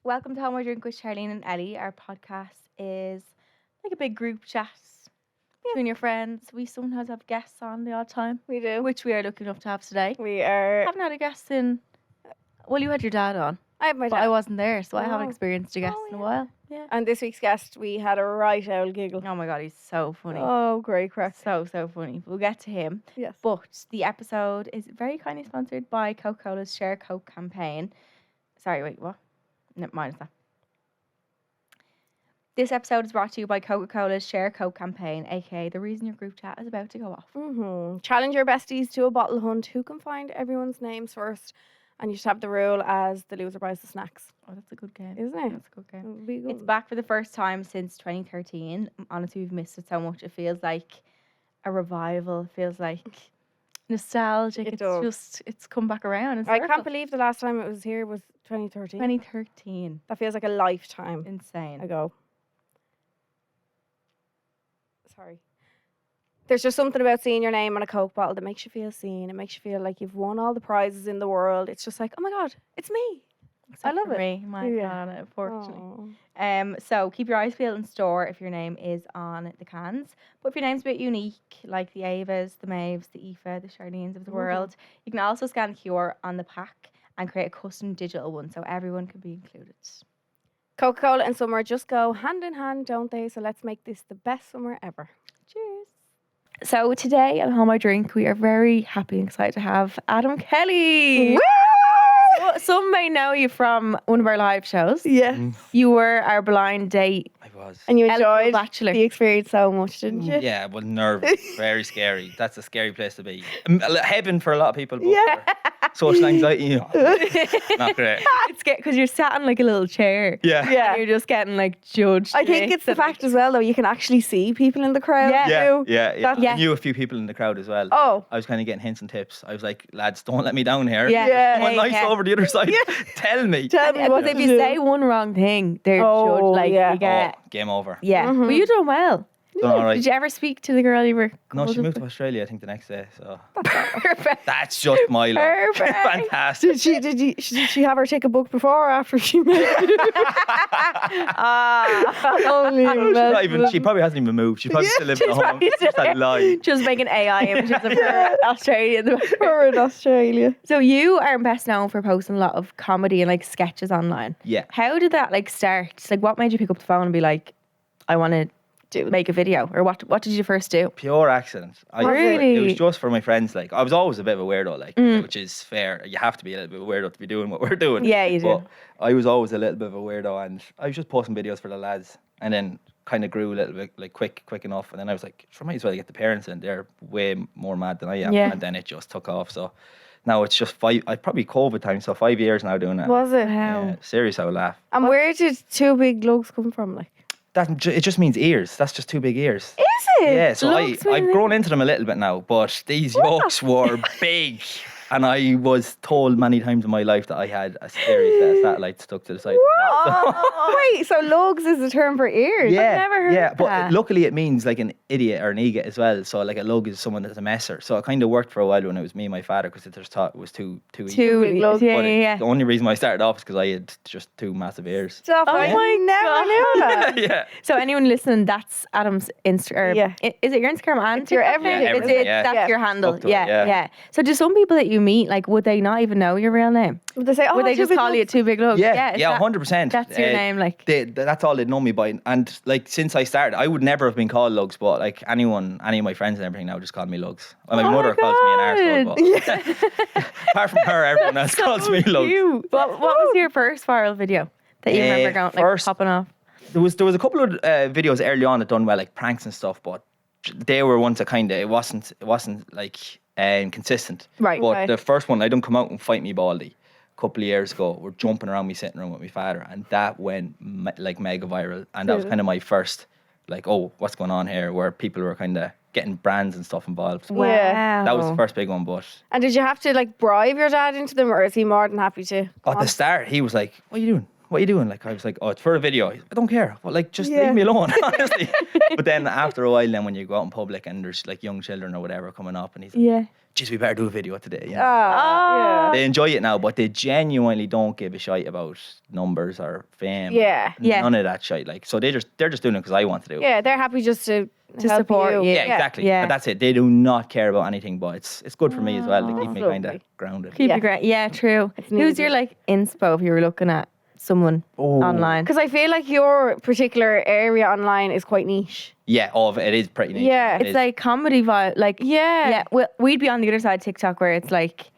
Welcome to Home I Drink with Charleen and Ellie. Our podcast is like a big group chat between your friends. We sometimes have guests on the odd time, We do. which we are lucky enough to have today. We are. Haven't had a guest in. Well, you had your dad on, I have my but dad. I wasn't there, so I haven't Oh. experienced a guest Oh, in a yeah. while. Yeah. And this week's guest, we had a right old giggle. Oh my god, he's so funny. Oh, great crack. So funny. We'll get to him. Yes. But the episode is very kindly sponsored by CocaCola's Share Coke campaign. Sorry, wait, what? No, minus that. This episode is brought to you by CocaCola's Share Coke campaign, aka the reason your group chat is about to go off. Challenge your besties to a bottle hunt. Who can find everyone's names first? And you should have the rule as the loser buys the snacks. Oh, that's a good game. Isn't it? That's a good game. It'll be good. It's back for the first time since 2013. Honestly, we've missed it so much. It feels like a revival. It feels like nostalgic. It It's does. just, it's come back around. I can't believe the last time it was here was 2013. 2013. That feels like a lifetime Insane. ago. Sorry. There's just something about seeing your name on a Coke bottle that makes you feel seen. It makes you feel like you've won all the prizes in the world. It's just like, oh my God, it's me. Except love for it. Me. My Yeah. God, unfortunately. Aw. So keep your eyes peeled in store if your name is on the cans. But if your name's a bit unique, like the Avas, the Maves, the Aoife, the Charleens of the world, you can also scan the QR on the pack and create a custom digital one so everyone can be included. Coca-Cola and summer just go hand in hand, don't they? So let's make this the best summer ever. Cheers. So today at Home I Drink, we are very happy and excited to have Adam Kelly. So some may know you from one of our live shows. Yeah. You were our blind date. I was. And you Eligible enjoyed bachelor. the experience so much, didn't you? Yeah, well, nervous. Very scary. That's a scary place to be. Heaven for a lot of people, but Yeah. for social anxiety, not great. It's because you're sat in like a little chair. Yeah. Yeah. And you're just getting like judged. I think it's the fact as well, though, you can actually see people in the crowd. Yeah. Yeah, too. yeah. That's- Yeah. I knew a few people in the crowd as well. Oh. I was kind of getting hints and tips. I was like, lads, don't let me down here. Yeah. Yeah. Come on, nice Yeah. over the other side. Tell me. Tell me Because what if to you do. say one wrong thing, they're Oh, judged. Like yeah. you get, Oh, game over. yeah. Mhm. But you done well. Done all right. Did you ever speak to the girl you were? No, she coupled moved up to Australia, I think, the next day. So with? Perfect. that's just my luck. Perfect. Fantastic. Did she have her take a book before or after she met you? Holy She probably hasn't even moved. She's probably still living at home. probably It's just a lie. Just making AI images of her Australia in the background. We're in Australia. So you are best known for posting a lot of comedy and like sketches online. Yeah. How did that like start? Like, what made you pick up the phone and be like, I want to make a video? Or what did you first do? Pure accident. Really? It was just for my friends. Like, I was always a bit of a weirdo, like, which is fair. You have to be a little bit of a weirdo to be doing what we're doing. Yeah, you do. But I was always a little bit of a weirdo, and I was just posting videos for the lads, and then kind of grew a little bit, like, quick enough. And then I was like, sure, might as well get the parents in. They're way more mad than I am. Yeah. And then it just took off. So now it's just probably COVID time, so 5 years now doing that. Was it? Wow. Yeah, serious, I would laugh. And where did 2 big lugs come from? Like, It just means ears. That's just 2 big ears. is it? Yeah, so Lugs I've mean grown into them a little bit now, but these yolks were big. And I was told many times in my life that I had a scary set of satellites stuck to the side. Wait, so lugs is a term for ears? Yeah, never heard yeah, but that. luckily it means like an idiot or an egot as well. So like a lug is someone that's a messer. So it kind of worked for a while when it was me and my father because it just thought it was too easy. Two big lugs. Yeah, But yeah. the only reason why I started off is because I had just 2 massive ears. Stuff Oh I my never knew that. Yeah. So anyone listening, that's Adam's Instagram. Yeah. Is it your Instagram and It's your TikTok? everything, Yeah, everything, yeah. That's Yeah. your handle. Up to it, Yeah, yeah. So do some people that you meet, like, would they not even know your real name? Would they say, oh, Would they 2 just big call you lugs? 2 big lugs? Yeah, is yeah, that- 100%. That's your name, like. That's all they'd know me by. And like since I started, I would never have been called Lugs, but like any of my friends and everything now just call me Lugs. Well, my Oh mother my calls me an God. arsehole, but apart from her, everyone else calls me Lugs. Cute. What was your first viral video that you remember going, like, first- popping off? There was a couple of videos early on that done well, like pranks and stuff, but they were ones that kind of it wasn't like consistent. Right. But Right. the first one, I done come out and fight me baldy. Couple of years ago, we're jumping around me sitting room with my father, and that went like mega viral. And that was kind of my first, like, oh, what's going on here? Where people were kind of getting brands and stuff involved. Yeah. That was the first big one. But And did you have to like bribe your dad into them, or is he more than happy to? at the start, he was like, "What are you doing? what are you doing? Like, I was like, oh, it's for a video. I don't care. Well, like, just leave me alone, honestly. But then after a while, then when you go out in public and there's like young children or whatever coming up, and he's like, geez, we better do a video today. You know? Yeah. They enjoy it now, but they genuinely don't give a shite about numbers or fame. Yeah. None of that shite. Like, so they're just doing it because I want to do it. Yeah, they're happy just to help support you. Yeah, exactly. Yeah. And that's it. They do not care about anything, but it's good for me as well to keep me lovely. kind of grounded. Keep it great. Yeah, true. Who's your like inspo if you were looking at someone online? Because I feel like your particular area online is quite niche. Yeah, it is pretty nice. Yeah. It's like comedy vibe. Like well, we'd be on the other side of TikTok where it's like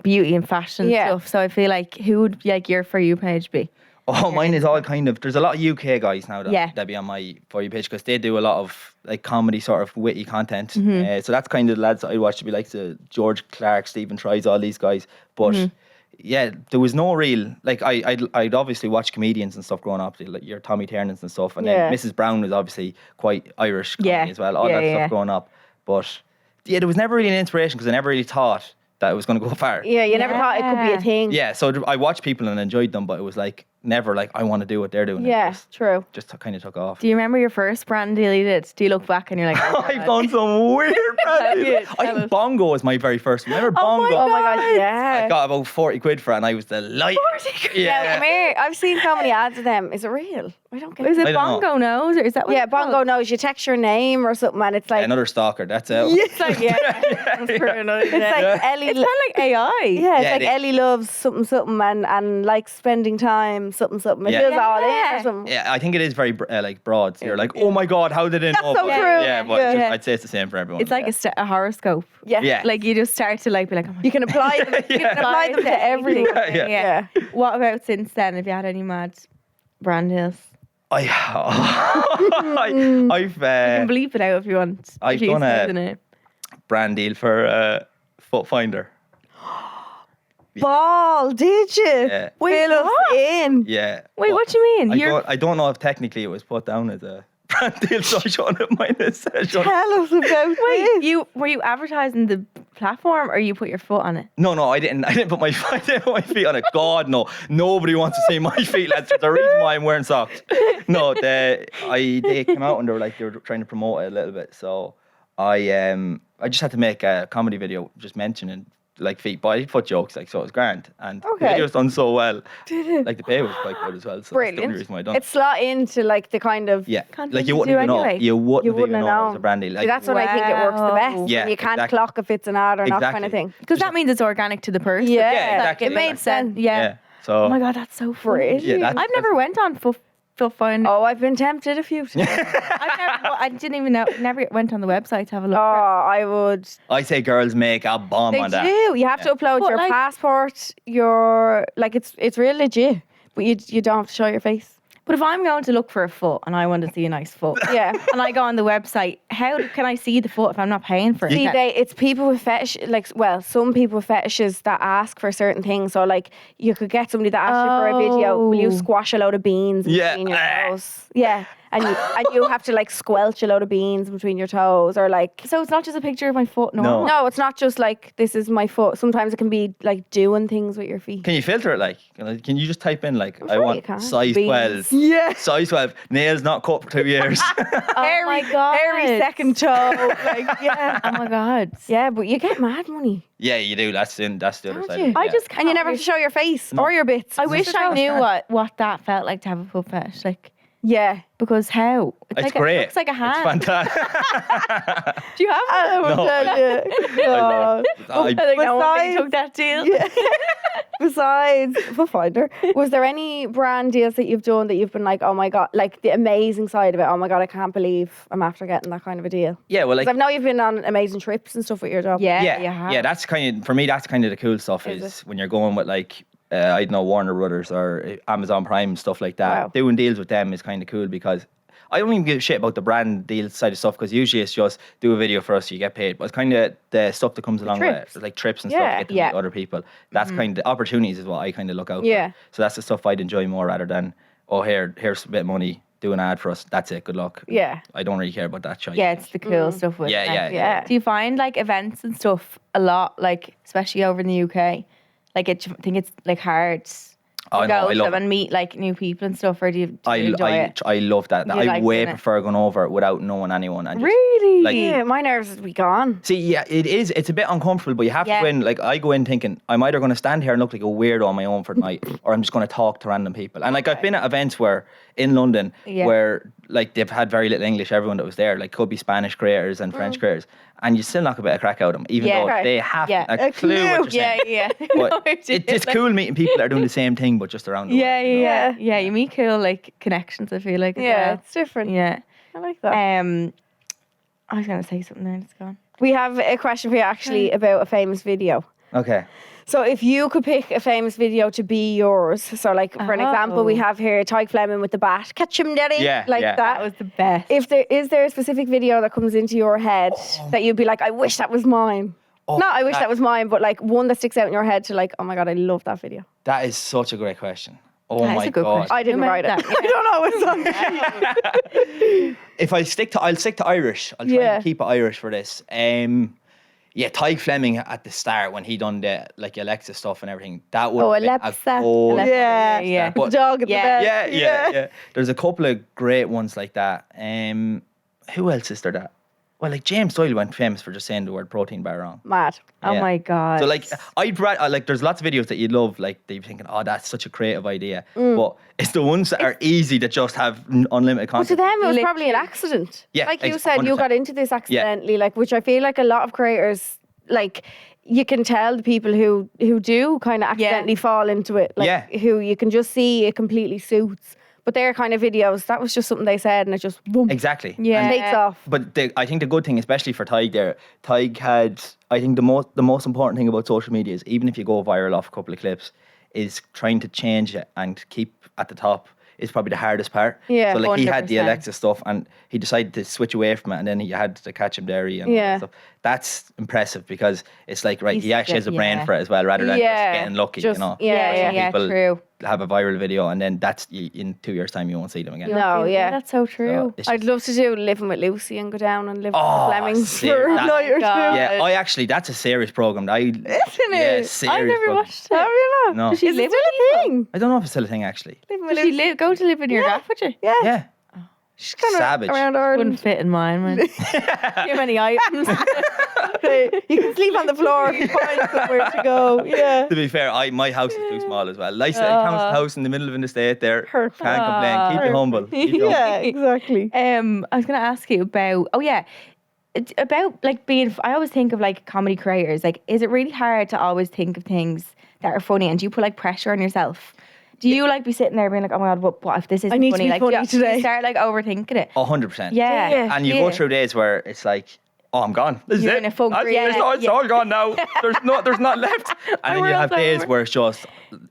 beauty and fashion stuff. So I feel like who would like your For You page be? Oh, mine is all kind of. There's a lot of UK guys now that be on my For You page because they do a lot of like comedy, sort of witty content. So that's kind of the lads that I watch. To be like the George Clark, Stephen Tries, all these guys. But yeah, there was no real like I'd obviously watch comedians and stuff growing up, like your Tommy Tiernans and stuff, and then Mrs. Brown was obviously quite Irish comedy as well. All that stuff growing up, but yeah, there was never really an inspiration because I never really thought that it was going to go far. Yeah, you never thought it could be a thing. Yeah, so I watched people and enjoyed them, but it was like never like I want to do what they're doing. Yeah, true. Just kind of took off. Do you remember your first brand deal you did? Do you look back and you're like, oh, I've done some weird brand deals. I think Bongo was my very first. Remember Bongo? Oh my god, yeah. I got about 40 quid for it and I was delighted. 40 quid? Yeah, come here. I've seen so many ads of them. Is it real? I don't get it. Is it I don't Bongo Knows or is that what it's Bongo called? knows. You text your name or something and it's like... Another stalker, that's it. It's like, it's like Ellie... It's kind of like AI. Yeah, it's Yeah, like Ellie loves something and likes spending time something. It Yeah. feels all in or something. Yeah, I think it is very like broad. So you're like, oh my god, how did it know? so But- true. Yeah, but Yeah. I'd say it's the same for everyone. It's like a horoscope. Yeah. Like you just start to like be like, oh my You can apply them. You can apply them to everything. Yeah. What about since then? Have you had any mad brand deals? I've You can bleep it out if you want. I've Please done say a- the name. brand deal for Footfinder. Ball, did you? Yeah. Fill us in. Yeah. Wait, but what do you mean? I don't know if technically it was put down as a brand deal, so I shouldn't have mine. Tell us about Wait, this. were you advertising the platform or you put your foot on it? No, I didn't put my feet on it. God, no. Nobody wants to see my feet. That's the reason why I'm wearing socks. No, they came out and they were trying to promote it a little bit. So I just had to make a comedy video just mentioning like feet, but I did put jokes, like, so it was grand. And the video's done so well. Like the pay was quite good as well. So that's the only reason why I done it. It's slot into like the kind of... Yeah, Content like you you wouldn't do even know. anyway. You wouldn't wouldn't even know know. it was a brand deal. Like, See, that's when I think it works the best. Yeah, when you can't exactly. clock if it's an ad or not kind of thing. Because that means it's organic to the person. Yeah, Yeah, exactly. It made sense. Yeah. yeah. So Oh my god, that's so funny. Brilliant. yeah, I've never went on Footfinder. Oh, I've been tempted a few times. I didn't even know. Never went on the website to have a look. Oh, I would. I say girls make a bomb They on that. do. You have to upload But your like- passport, your... Like, it's real legit. But you don't have to show your face. But if I'm going to look for a foot and I want to see a nice foot, Yeah. and I go on the website, how can I see the foot if I'm not paying for it? See, it's people with fetish, like, well, some people with fetishes that ask for certain things. So, like, you could get somebody that asks you for a video, will you Oh. squash a load of beans in Yeah. between your toes? Yeah. And you have to, like, squelch a load of beans between your toes or, like... So it's not just a picture of my foot, normal. No, it's not just, like, this is my foot. Sometimes it can be, like, doing things with your feet. Can you filter it? Like, can you just type in like, I sure you want can. size Beans. 12. Yeah. Size 12. Nails not cut for 2 years. Oh my god. Every second toe. Like, yeah. Oh my god. Yeah, but you get mad money. Yeah, you do. That's the other Don't side. you? Of it. I yeah. just And you never have to show your face or your bits. I wish Just I show knew us. what that felt like to have a foot fetish. Like, Yeah. because how? It's like great. It looks like a hand. It's fantastic. Do you have one? No, God. I- I think no one really Besides- took that deal. Besides Footfinder, was there any brand deals that you've done that you've been like, oh my God, like the amazing side of it? Oh my God, I can't believe I'm after getting that kind of a deal. yeah, well, 'Cause like, I know you've been on amazing trips and stuff with your job. Yeah, yeah, you have. yeah. That's kind of for me. That's kind of the cool stuff Is is when you're going with like I don't know Warner Brothers or Amazon Prime and stuff like that. Wow. Doing deals with them is kind of cool because I don't even give a shit about the brand deal side of stuff because usually it's just do a video for us, you get paid. But it's kind of the stuff that comes along with trips. it, like trips and Yeah. stuff, to get to Yeah. meet other people. That's kind of opportunities is what I kind of look out Yeah. for. So that's the stuff I'd enjoy more rather than here's a bit of money, do an ad for us. That's it. Good luck. Yeah. I don't really care about that shit. Yeah, it's the cool stuff with Yeah, it. yeah, Yeah. Do you find like events and stuff a lot, like especially over in the UK? Like, I think it's like hard. Oh, to no, go I to love them it. and meet like new people and stuff, or do you enjoy it? I love that. You I like way doing it? prefer going over without knowing anyone. And just, Really? like- Yeah, my nerves would be gone. see, yeah, it is. It's a bit uncomfortable, but you have to Yeah. go in. Like I go in thinking I'm either going to stand here and look like a weirdo on my own for the night, or I'm just going to talk to random people. And like I've been at events where in London where like they've had very little English. Everyone that was there like could be Spanish creators and French creators, and you still knock a bit of crack out of them, even Yeah. though Right. they haven't Yeah. a clue what you're saying. Yeah. But it's cool meeting people that are doing the same thing, but just around the Yeah, world. You know? yeah. You meet cool like connections, I feel like. As Yeah, well. it's different. Yeah. I like that. I was gonna say something there and it's gone. We have a question for you actually about a famous video. Okay. So if you could pick a famous video to be yours, so like for an example, we have here Tyke Fleming with the bat, catch him, daddy, like yeah. That that. was the best. If there is there a specific video that comes into your head that you'd be like, I wish that was mine. Oh, Not I wish that was mine, but like one that sticks out in your head to like, oh my god, I love that video. That is such a great question. Oh That is my a good god. question. I didn't Who write it. made that? I don't know what's on there. If I'll stick to Irish. I'll try Yeah. to keep it Irish for this. Yeah, Tyke Fleming at the start when he done the like Alexa stuff and everything. That would have been Alexa. a gold Alexa. Yeah. Yeah. But- Dog at Yeah. the bed. yeah. There's a couple of great ones like that. Who else is there that? Well, like James Doyle went famous for just saying the word protein bar wrong. Mad. Oh Yeah. my god. So like like there's lots of videos that you love, like that you're thinking, oh, that's such a creative idea. But it's the ones that are easy that just have unlimited But to content. them, it was probably an accident. Yeah, like you ex- said, you 100%. got into this accidentally, like which I feel like a lot of creators, like you can tell the people who do kind of accidentally fall into it, like who you can just see it completely suits. But their kind of videos, that was just something they said, and it just boom, Exactly. Yeah. And- takes off. But I think the good thing, especially for Tyke there, Tyke had, I think the most important thing about social media is even if you go viral off a couple of clips, is trying to change it and keep at the top is probably the hardest part. Yeah, So like he had the 100%. Alexa stuff and he decided to switch away from it, and then he had the Catch 'em Dairy and all Yeah. that stuff. That's impressive because it's like, right, He's he actually has a brain yeah. for it as well, rather than just getting lucky, just- you know. yeah, yeah, People true. have a viral video and then that's in 2 years' time you won't see them again. No, yeah. That's so true. it's I'd love to do Living with Lucy and go down and live with Oh, the Flemings see, for a that- night or two. God. Yeah, I actually, that's a serious program. Isn't Yeah, it? serious I've never program. watched it. Have you not? No. Does she Is it live still with a thing? I don't know if it's still a thing actually. Living with Does she Lucy. go to live in your gaff, would you? Yeah. Yeah. She's kind of Savage. around Wouldn't Ireland. fit in mine, man. Too many items. You can sleep on the floor if you find somewhere to go. Yeah. To be fair, my house is too small as well. Nice little council house in the middle of an estate there. Perfect. Can't complain. Keep you humble. Keep you humble. Yeah, exactly. I was going to ask you about, it's about like being, I always think of like comedy creators. Like, is it really hard to always think of things that are funny? And do you put like pressure on yourself? Do you like be sitting there being like, oh my God, what if this isn't need to funny? be Like, funny do you today. start like overthinking it. 100%. Yeah. And you go through days where it's like, oh, I'm gone. This You're is in it. a funk, It's all gone now. There's not left. And then you have world's days over. where it's just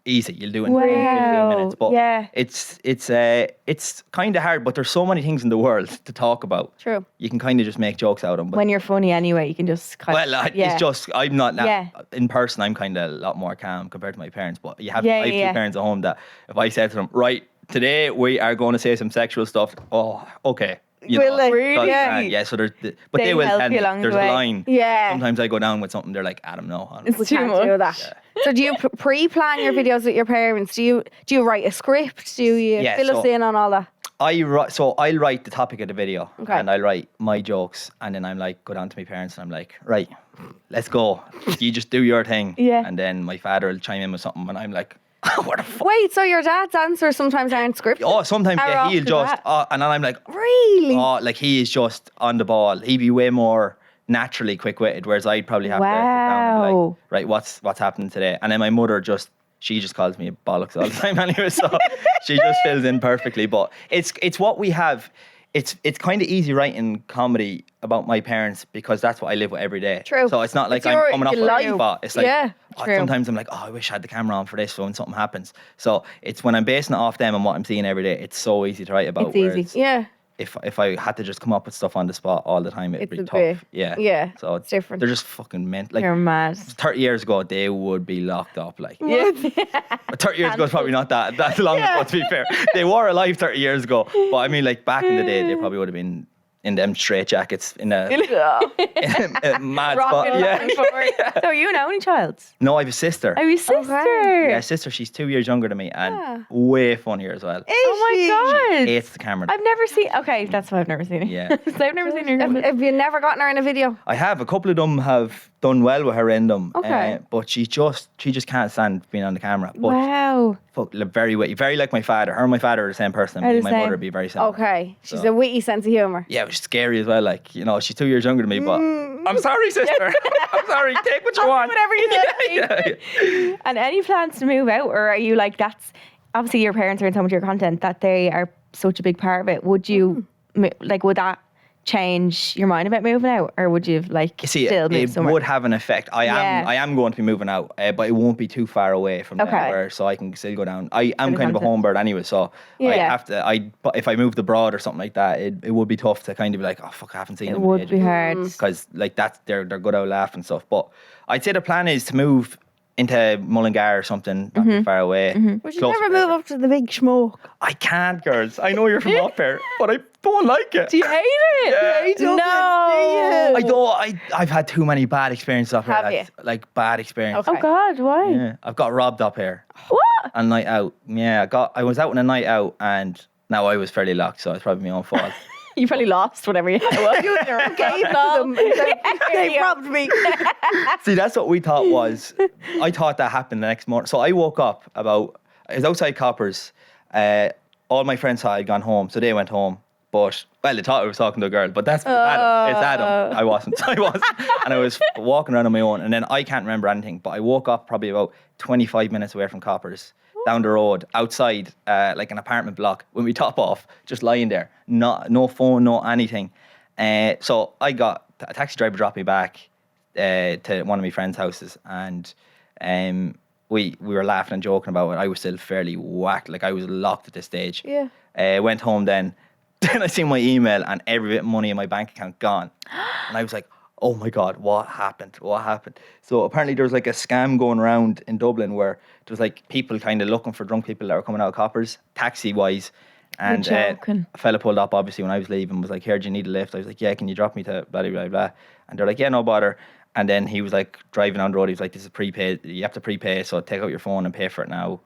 easy. You'll do it in 15 minutes. But yeah. it's kind of hard, but there's so many things in the world to talk about. True. You can kind of just make jokes out of them. But When you're funny anyway, you can just kind it's just, I'm not that, Yeah. in person, I'm kind of a lot more calm compared to my parents. But I have two parents at home that if I said to them, right, today we are going to say some sexual stuff. Oh, okay. You Will they? so- Yeah. So there's, but They they will help tell you me. along the There's a way. line. Yeah. Sometimes I go down with something. They're like, Adam, no. It's We too can't much. do that. So do you pre-plan your videos with your parents? Do you write a script? Do you Yeah, fill us so- in on all that? I'll write the topic of the video Okay. and I'll write my jokes and then I'm like, go down to my parents and I'm like, right, let's go. You just do your thing. Yeah. And then my father will chime in with something and I'm like, what the fuck? Wait, so your dad's answers sometimes aren't scripted? Oh, sometimes Are yeah, off he'll the just, bat. and then I'm like, Really? oh, like he is just on the ball. He'd be way more naturally quick-witted, whereas I'd probably have to sit down and be Wow. like, right, what's happening today? And then my mother she just calls me a bollocks all the time anyway, so she just fills in perfectly. But it's what we have. It's kind of easy writing comedy about my parents because that's what I live with every day. True. So it's not like It's your I'm coming off life. a spot. It's like Yeah, true. sometimes I'm like, oh, I wish I had the camera on for this, so when something happens. So it's when I'm basing it off them and what I'm seeing every day. It's so easy to write about. It's easy. whereas Yeah. If I had to just come up with stuff on the spot all the time, it'd It's be a tough. bit- Yeah. yeah, So it's different. They're just fucking meant. Like You're mad. 30 years ago, they would be locked up. Like Yeah. 30 years ago is probably not that long ago. To be fair, they were alive 30 years ago. But I mean, like back in the day, they probably would have been in them straight jackets in a, in a mad spot. Rocking Yeah. back and forth. So are you an only child? No, I have a sister. Oh, your sister. Yeah, sister. She's 2 years younger than me and Yeah. way funnier as well. Oh my god. Hates the camera. I've never seen. Okay, that's why I've never seen it. Yeah. So I've never seen her. Have you never gotten her in a video? I have. A couple of them have done well with her in them. Okay. But she just can't stand being on the camera. But Wow. very witty. Very like my father. Her and my father are the same person. Are the My same. mother would be very similar. Okay. She's So- a witty sense of humour. Yeah, it was scary as well. Like, you know, she's 2 years younger than me, but I'm sorry, sister. I'm sorry. Take what you want. Whatever you say. Yeah. And any plans to move out, or are you like that's obviously your parents are in so much of your content that they are such a big part of it? Would you like would that change your mind about moving out, or would you like See, still move it somewhere? would have an effect. I am going to be moving out, but it won't be too far away from Okay. there, so I can still go down. I am Bit of kind of a content. home bird anyway, so I Yeah. have to. But if I moved abroad or something like that, it would be tough to kind of be like, oh fuck, I haven't seen It them. would be hard. Because like that's they're good out laughing and stuff. But I'd say the plan is to move into Mullingar or something, not too far away. Would you Close never to move up to the big smoke? I can't, girls. I know you're from up here, but I don't like it. Do you hate it? Yeah. No. I don't. I've had too many bad experiences up here. Have you? Like bad experiences. Oh God, why? Yeah, I've got robbed up here. What? A night out. Yeah, I was out on a night out, and now I was fairly locked, so it's probably my own fault. You probably lost whatever you had. You gave them. They robbed me. See, that's what we thought was. I thought that happened the next morning. So I woke up I was outside Coppers. All my friends thought I'd gone home, so they went home. But they thought I was talking to a girl. But that's Adam. It's Adam. I wasn't. And I was walking around on my own, and then I can't remember anything. But I woke up probably about 25 minutes away from Coppers, down the road, outside like an apartment block. When we top off, just lying there, no phone, no anything. So I got a taxi driver dropped me back to one of my friends' houses, and we were laughing and joking about it. I was still fairly whacked, like I was locked at this stage. Yeah. Went home then. Then I seen my email and every bit of money in my bank account gone. And I was like, oh my God, what happened? What happened? So apparently there was like a scam going around in Dublin where there was like people kind of looking for drunk people that were coming out of Coppers, taxi-wise. And a fella pulled up, obviously, when I was leaving, was like, here, do you need a lift? I was like, yeah, can you drop me to blah, blah, blah, blah. And they're like, yeah, no bother. And then he was like driving on the road. He was like, this is prepaid. You have to prepay, so take out your phone and pay for it now.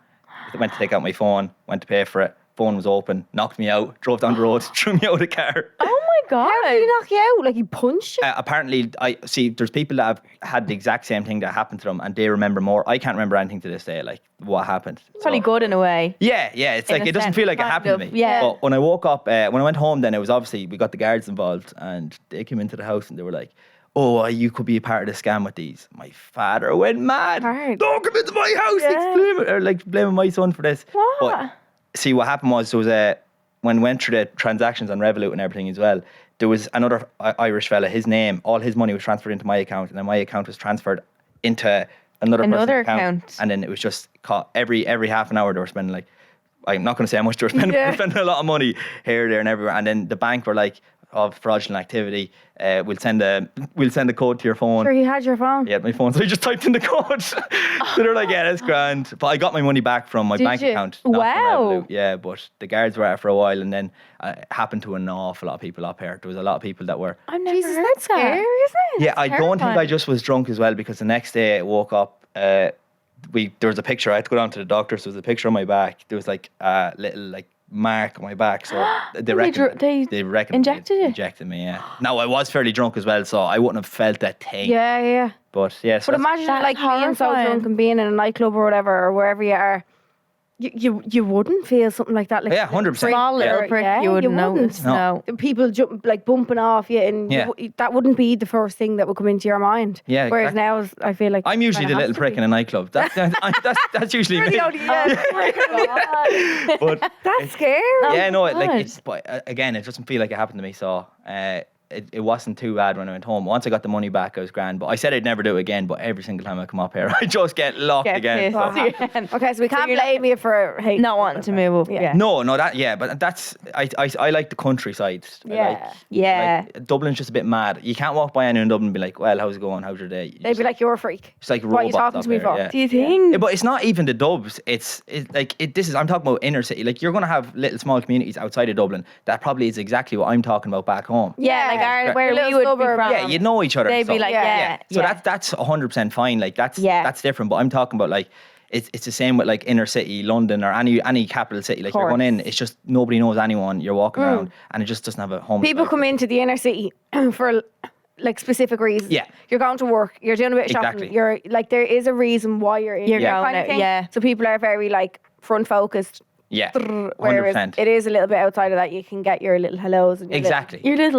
I went to take out my phone, went to pay for it. Phone was open, knocked me out, drove down the road, threw me out of the car. Oh my God. How did he knock you out? Like he punched you? Apparently, I see. There's people that have had the exact same thing that happened to them, and they remember more. I can't remember anything to this day, like what happened. Probably good in a way. Yeah. It's In like a it doesn't sense, feel like it kind happened of, to me. yeah. But when I woke up, when I went home, then it was obviously we got the guards involved, and they came into the house and they were like, "Oh, you could be a part of the scam with these." My father went mad. Hard. Don't come into my house. Yeah. Blaming my son for this. What? But see, what happened was there was when we went through the transactions on Revolut and everything as well, there was another Irish fella, his name, all his money was transferred into my account, and then my account was transferred into another person's account. And then it was just caught every half an hour they were spending like, I'm not going to say how much they were spending, they were spending a lot of money here, there and everywhere. And then the bank were like, of fraudulent activity, we'll send a code to your phone. Sure, he had your phone. Yeah, my phone. So I just typed in the code. So they're like, yeah, that's grand. But I got my money back from my bank account. Not from Wow. Revolut. Yeah, but the guards were at it for a while, and then it happened to an awful lot of people up here. There was a lot of people that were. I've never Jesus, heard that's that. scary, isn't it? Yeah, I don't think I terrifying. just was drunk as well, because the next day I woke up. There was a picture. I had to go down to the doctor. So there was a picture on my back. There was like a little like mark on my back. So they reckon they reckon injected you? Injected me. Yeah. Now I was fairly drunk as well, so I wouldn't have felt that thing. Yeah. But yeah. So But imagine That's like being so horrifying. drunk and being in a nightclub or whatever, or wherever you are. You wouldn't feel something like that. Like Yeah, 100%. Small little Yeah. prick, Yeah, you wouldn't you notice. wouldn't. No. people like bumping off you, and Yeah. that wouldn't be the first thing that would come into your mind. Yeah, Whereas exactly. now, I feel like I'm usually the kinda little has to prick be. in a nightclub. That's usually me. But That's scary. yeah, no, God. but again, it doesn't feel like it happened to me. So it wasn't too bad when I went home. Once I got the money back, I was grand. But I said I'd never do it again. But every single time I come up here, I just get locked again. Okay, so we can't blame you for hating not wanting to move up. Yeah. No, but that's I like the countryside. Like, Dublin's just a bit mad. You can't walk by anyone in Dublin and be like, well, how's it going? How's your day? They'd be like, you're a freak. It's like what are you talking to me for? Do you think? Yeah, but it's not even the Dubs. It's like I'm talking about inner city. Like you're gonna have little small communities outside of Dublin. That probably is exactly what I'm talking about back home. Yeah, like where we would be from. Yeah, you know each other. They'd be like, So that's 100% fine. Like that's different. But I'm talking about like it's the same with like inner city London or any capital city. Like you're going in, it's just nobody knows anyone. You're walking around and it just doesn't have a home. People come into the inner city for like specific reasons. Yeah. You're going to work, you're doing a bit of shopping. Exactly. You're like, there is a reason why you're in You're there going kind of out, thing. yeah. So people are very like front focused. Yeah, Whereas 100%. it is a little bit outside of that. You can get your little hellos and Your little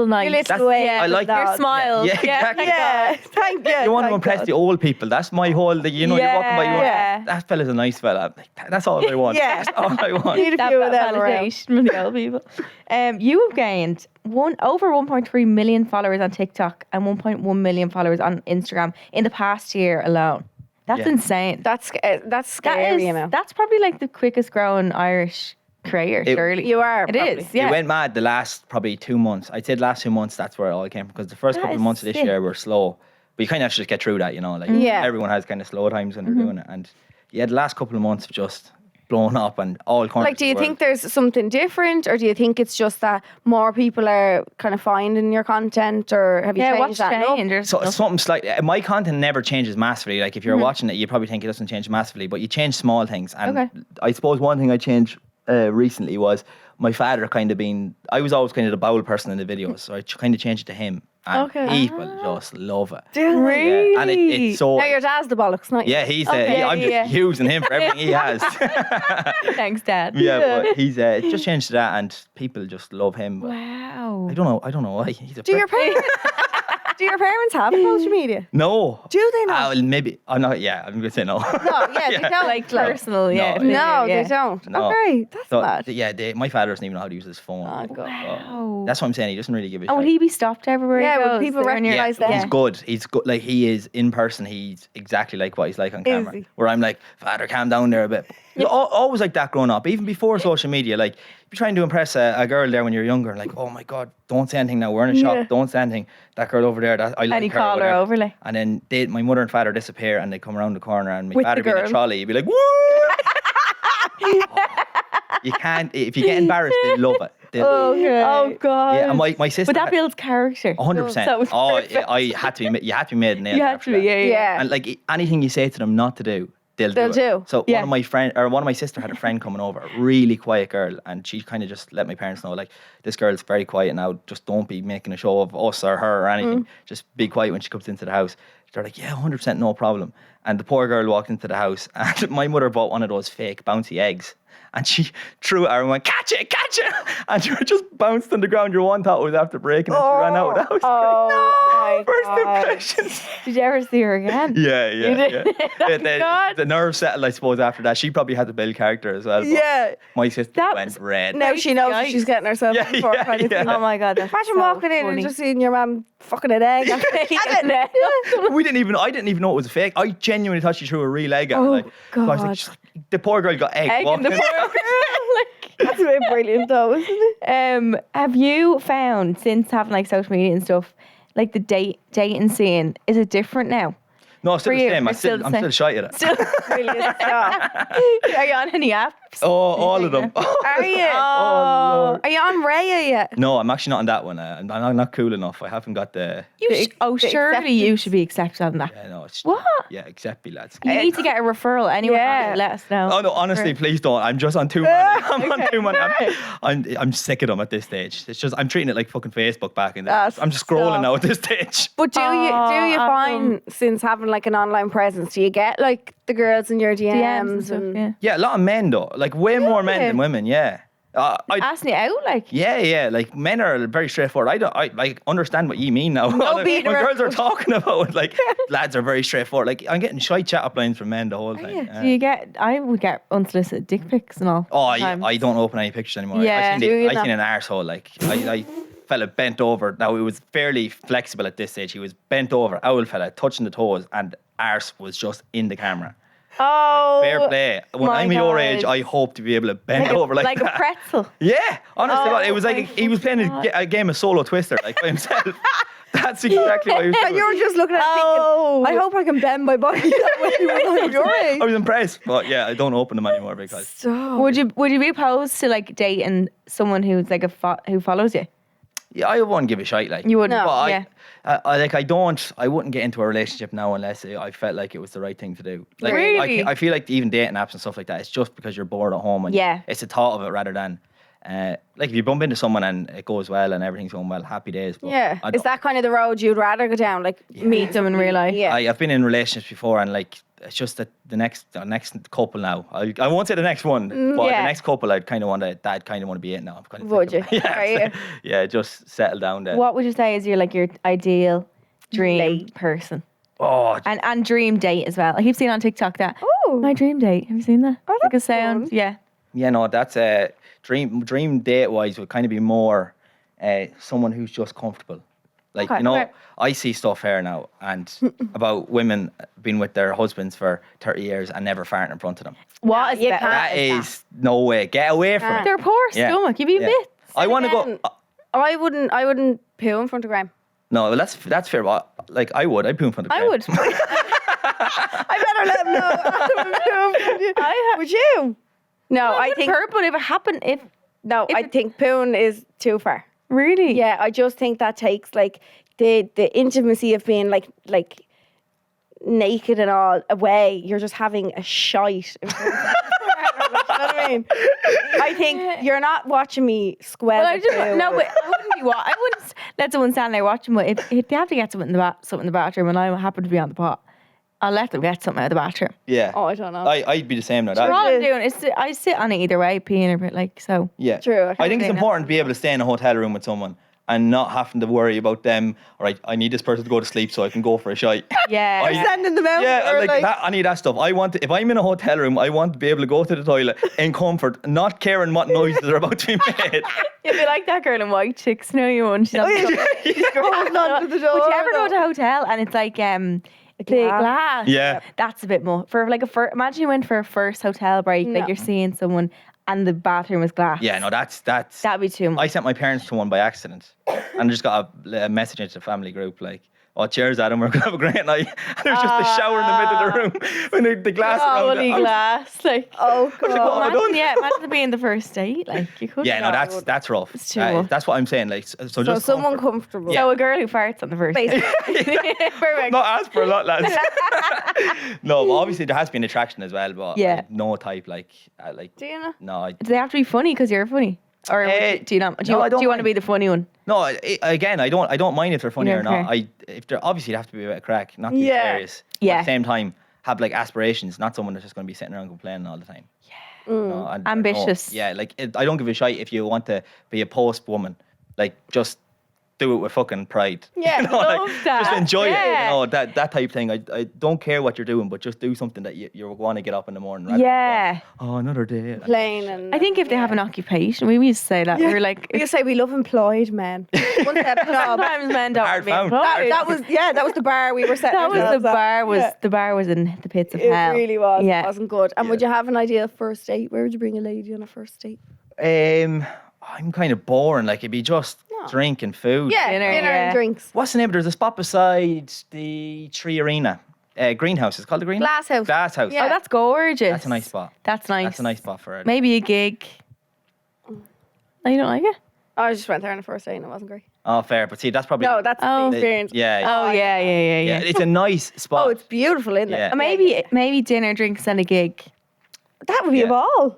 nice. Your little way. I like your smile. Yeah, exactly. Yeah, thank you. You want to impress the old people. That's my whole. You're walking by. Yeah. That fella's a nice fella. Like, that's all I want. Yeah. That's all I want. Need a few of them around. validation from the old people. You have gained over 1.3 million followers on TikTok and 1.1 million followers on Instagram in the past year alone. That's insane. That's scary, you know. That's probably like the quickest growing Irish creator, surely. You are. It is, yeah. It went mad the last probably 2 months. I'd say the last 2 months, that's where it all came from. Because the first couple of months of this year were slow. But you kind of have to just get through that, you know. Like everyone has kind of slow times when they're doing it. And the last couple of months have just blown up and all corners. Like, do you think there's something different, or do you think it's just that more people are kind of finding your content, or have you changed that? So something slightly. My content never changes massively. Like if you're watching it, you probably think it doesn't change massively, but you change small things. And I suppose one thing I changed recently was my father kind of being. I was always kind of the bowel person in the videos, so I kind of changed it to him. And people just love it. Really? Yeah. And it's so. Now your dad's the bollocks, not you. Yeah, he's. I'm just using him for everything he has. Thanks, Dad. Yeah, but he's just changed to that, and people just love him. Wow. I don't know why. He's a Do your parents have social media? No. Do they not? Maybe. Oh no. Yeah, I'm gonna say no. No, they don't. Like personal, No, they don't. No. Okay, that's bad. Yeah, my father doesn't even know how to use his phone. Oh, God. Wow. That's what I'm saying. He doesn't really give a shit. Will he be stopped everywhere? Yeah, he will goes? people recognise that? He's good. He's good. Like he is in person. He's exactly like what he's like on camera. he? Where I'm like, Father, calm down there a bit. You're always like that growing up, even before social media. Like you're trying to impress a girl there when you're younger. Like, oh my God, don't say anything now. We're in a shop. Don't say anything. That girl over there, I like And he her. call her over, like. And then my mother and father disappear, and they come around the corner, and my With father the be in a girl. trolley. He'd be like, woo! You can't. If you get embarrassed, they love it. Okay. Oh God. Yeah, and my sister. But that builds character. 100%. So it's Oh, perfect. you had to be made an You have to be, yeah. Yeah. And like anything you say to them not to do, they'll They'll do. do. It. So one of my sister had a friend coming over, a really quiet girl, and she kind of just let my parents know, like, this girl's very quiet now. Just don't be making a show of us or her or anything. Just be quiet when she comes into the house. They're like, yeah, 100%, no problem. And the poor girl walked into the house, and my mother bought one of those fake bouncy eggs. And she threw it at her and went, catch it. And she just bounced on the ground. Your one thought it was after breaking, and she ran out of the house. Oh, First God. impressions. Did you ever see her again? Yeah. God. The nerve settled, I suppose, after that. She probably had to build character as well. But Yeah. my sister That went was- red. Now she knows what Yikes. she's getting herself Yeah, in for. yeah, kind of thing. yeah. Oh my God. That's Imagine so walking in funny. and just seeing your mum fucking an egg. I didn't even know it was a fake. I genuinely thought she threw a real egg at her. Oh, Like, so I was like, God. the poor girl got egg. Egg in walking the in. poor girl. That's a bit brilliant though, isn't it? Have you found, since having like social media and stuff, like the dating scene, is it different now? No, still For the you, same. it's I'm still shy at it. Still, Brilliant stuff. are you on any apps? Oh, all of them. Are you? Oh, Lord. Are you on Raya yet? No, I'm actually not on that one. I'm not cool enough. I haven't got the. Surely you should be accepted on that. Yeah, no, it's, What? Yeah, accept me, lads. You need to get a referral. Anyone Yeah. let us know. Oh no, honestly, please don't. I'm just on too many. I'm on too many. I'm sick of them at this stage. It's just I'm treating it like fucking Facebook back in there. I'm just scrolling now at this stage. But do you Awesome. find, since having like an online presence, do you get like the girls in your DMs, DMs and stuff, yeah. Yeah, a lot of men though. Like way more men than women. Yeah. Asking it out, like. Yeah. Like men are very straightforward. I like understand what you mean now. Like, beating when around. girls are talking about like lads are very straightforward. Like I'm getting shy chat up lines from men the whole time. Do you get? I would get unsolicited dick pics and all. Oh, sometimes. I don't open any pictures anymore. Yeah. I seen an arsehole. Like I fella bent over. Now, it was fairly flexible at this stage. He was bent over, owl fella, touching the toes, and arse was just in the camera. Oh, Fair play. When my I'm your God. age, I hope to be able to bend over like that. a pretzel. Yeah, honestly, Oh, it was like he was playing a game of solo twister, like by himself. That's exactly what he was And you doing. were just looking at it thinking, I hope I can bend my body that way when I'm your age. I was impressed, but yeah, I don't open them anymore because Stop. Would you be opposed to like dating someone who's like who follows you? yeah, I wouldn't give a shite. Like You wouldn't. No. But Yeah. I wouldn't get into a relationship now unless I felt like it was the right thing to do. Like, Really? I feel like even dating apps and stuff like that, it's just because you're bored at home and Yeah. it's the thought of it rather than, like if you bump into someone and it goes well and everything's going well, happy days. But Yeah. I Is don't- that kind of the road you'd rather go down? Like Meet them in real life. Yeah. I've been in relationships before and like, it's just that the next couple now, I won't say the next one, but yeah. the next couple I'd kind of want to be it now. I'm kind of Would you? Yeah, Right. yeah, just settle down there. What would you say is your ideal dream Date. person? Oh, And dream date as well. I keep seeing on TikTok that. Oh. My dream date. Have you seen that? Oh, like a that's sound. fun. Yeah. yeah, no, that's a dream date wise would kind of be more someone who's just comfortable. Like, Okay, okay. I see stuff here now and about women being with their husbands for 30 years and never farting in front of them. What is you better? can't. That is no way. Get away from it. Their poor Yeah. stomach. You'd be Yeah. bits. I want to Again, go. I wouldn't poo in front of Graham. No, well, that's fair. But, like I would. I'd poo in front of I Graham. would. I better let him know. Would you? No, I think But if it happened, no. I think pooing is too far. really. Yeah, I just think that takes like the intimacy of being like naked and all away. You're just having a shite. In front of you know what I mean? I think you're not watching me square. Well, I just no, but I wouldn't be. I wouldn't let someone stand there watching. But if they have to get something in the bathroom, and I happen to be on the pot, I'll let them get something out of the bathroom. Yeah. Oh, I don't know. I'd be the same now. All That, I'm doing is I sit on it either way, peeing a bit like so. yeah. True, I I think it's can't say important to be able to stay in a hotel room with someone and not having to worry about them. All right, I need this person to go to sleep so I can go for a shite. Yeah. I- Sending them out. Yeah, or like that, I need that stuff. I want to, if I'm in a hotel room, I want to be able to go to the toilet in comfort, not caring what noises are about to be made. You'd be like that girl in White Chicks. No, you won't. She's on the holding on to the door. Would you ever go to a hotel and it's like the glass? Yeah. That's a bit more for like imagine you went for a first hotel break, No. like you're seeing someone and the bathroom is glass. Yeah, no, that's. That'd be too much. I sent my parents to one by accident, and I just got a message into the family group like, "Oh, cheers, Adam, we're gonna have a great night." And there was just a shower in the middle of the room when the glass around it. Holy I was- glass, like. Oh what have I god. done? Imagine being the first date, like you could. Yeah, no, that's rough. It's too much. That's what I'm saying. Like, so So just someone comfort. comfortable. So a girl who farts on the first date. Perfect. Not ask for a lot, lads. No, but obviously there has been attraction as well, but Yeah. no type like. Do you know? No, Do they have to be funny because you're funny, or do you not? Do you, no, I don't do you want to mind. be the funny one? no. Again, I don't mind if they're funny You or don't not. If they're obviously they have to be a bit of crack, not to be Yeah. serious. Yeah. But at the same time, have like aspirations, not someone that's just going to be sitting around complaining all the time. No, and- Ambitious. no, yeah, like I don't give a shite if you want to be a post woman. Like just do it with fucking pride. Yeah, You know, like, love that. just enjoy it. Yeah. You know, that type thing. I don't care what you're doing, but just do something that you want to get up in the morning. rather than Yeah. go, oh, another day. Plain and I think if they have an occupation, we used to say that. We were like, we say we love employed men. Once they have a job. sometimes men don't Hard be found. employed. That was the bar we were setting. That was the ourselves at. bar was Yeah. the bar was in the pits of It hell. really was. Yeah. It wasn't good. And would you have an ideal first date? Where would you bring a lady on a first date? I'm kind of boring. Like it'd be just No. drink and food. Yeah, Dinner, dinner yeah. and drinks. What's the name? There's a spot beside the Tree Arena. Greenhouse. It's called the Greenhouse. Glass house. Glass House. Yeah. Oh, that's gorgeous. That's a nice spot. That's nice. That's a nice spot for it. Maybe a gig. Oh, you don't like it? I just went there on a first date and it wasn't great. Oh, fair. But see, that's probably. No, that's Oh. the experience. Yeah. Oh yeah, yeah. Yeah. It's a nice spot. Oh, it's beautiful, isn't Yeah. it? Maybe dinner, drinks, and a gig. That would be Yeah. a ball.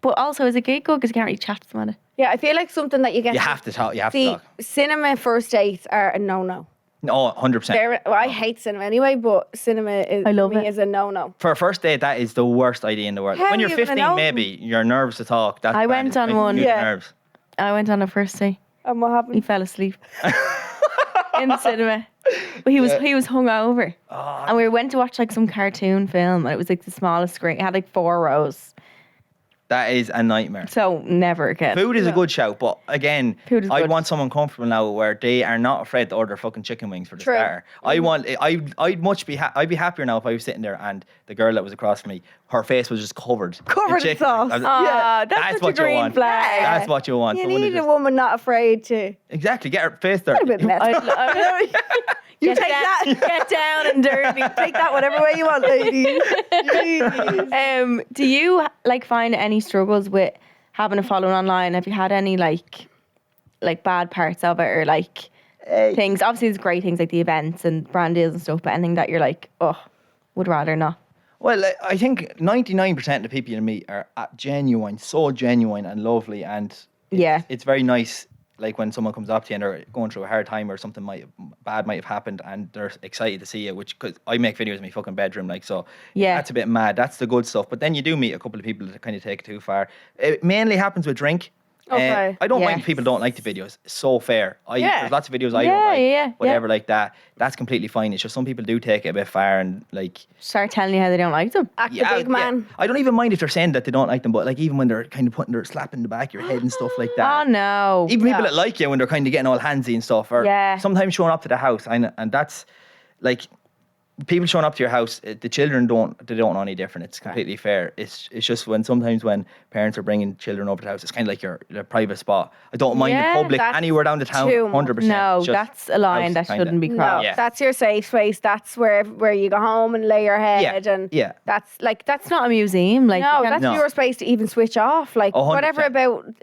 But also, is a gig good because you can't really chat to them on it? Yeah, I feel like something that you get. You have to talk. You have to See, talk. cinema first dates are a no-no. No, 100%. Well, I hate cinema anyway, but cinema is, I love for me it. is a no-no. For a first date, that is the worst idea in the world. How When are you're you gonna 15, know? maybe you're nervous to talk. That's I bad. went It's on making one. you Yeah. nerves. I went on a first date. And what He happened? fell asleep in the cinema. But he was hungover, and we went to watch like some cartoon film, and it was like the smallest screen. It had like 4 rows, That is a nightmare. So never again. Food is a good shout, but again, Food is I good. want someone comfortable now where they are not afraid to order fucking chicken wings for the True. starter. I'd much be I'd be happier now if I was sitting there and the girl that was across from me, her face was just covered Covered in chicken sauce. wings. That's such what a green you want. flag. That's what you want. You Someone who need a just- woman not afraid to. Exactly, get her face A dirty. bit messy. You Get take down, that. Get down and dirty. Take that whatever way you want, ladies. Jeez. Do you like find any struggles with having a following online? Have you had any like bad parts of it or like things? Obviously, there's great things like the events and brand deals and stuff, but anything that you're like, oh, would rather not. Well, I think 99% of the people you meet are genuine, so genuine and lovely, and it's very nice. Like when someone comes up to you and they're going through a hard time or something bad might have happened and they're excited to see you, which, cause I make videos in my fucking bedroom, like, so that's a bit mad. That's the good stuff. But then you do meet a couple of people that kind of take it too far. It mainly happens with drink. Okay. I don't mind if people don't like the videos. It's so fair. There's lots of videos I don't like, whatever like that. That's completely fine. It's just some people do take it a bit far and like start telling you how they don't like them. Act the big man. I don't even mind if they're saying that they don't like them, but like even when they're kind of slapping the back of your head and stuff like that. Oh no. Even people that like you when they're kind of getting all handsy and stuff, or sometimes showing up to the house, and that's like people showing up to your house. The children don't know any different. It's completely fair. It's just sometimes when parents are bringing children over to the house, it's kind of like your private spot. I don't mind the public anywhere down the town. 100%. No, that's a line that shouldn't be crossed. No, that's your safe space. That's where you go home and lay your head. And that's not a museum. Like that's your space to even switch off. Like 100%. whatever about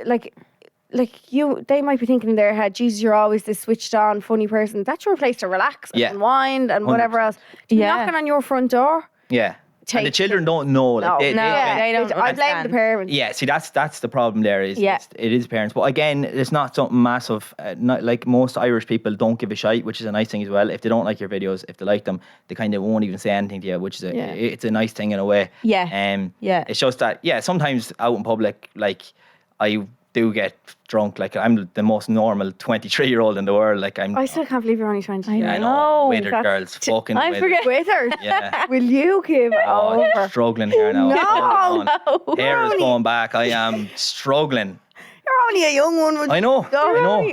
they might be thinking in their head, Jesus, you're always this switched on, funny person. That's your place to relax and unwind and whatever else. Knocking on your front door. Yeah. And the children don't know. Like, they don't. I blame the parents. Yeah, see, that's the problem there. It is parents. But again, it's not something massive. Not like most Irish people don't give a shite, which is a nice thing as well. If they don't like your videos, if they like them, they kind of won't even say anything to you, which is it's a nice thing in a way. Yeah. It's just that, sometimes out in public, like, I do get drunk. Like, I'm the most normal 23-year-old in the world. Like, I still can't believe you're only 20. I know. Withered girls. Fucking I forget. Withered? Yeah. Will you give over? I'm struggling here now. No. Hair is going back. I am struggling. You're only a young one. I know.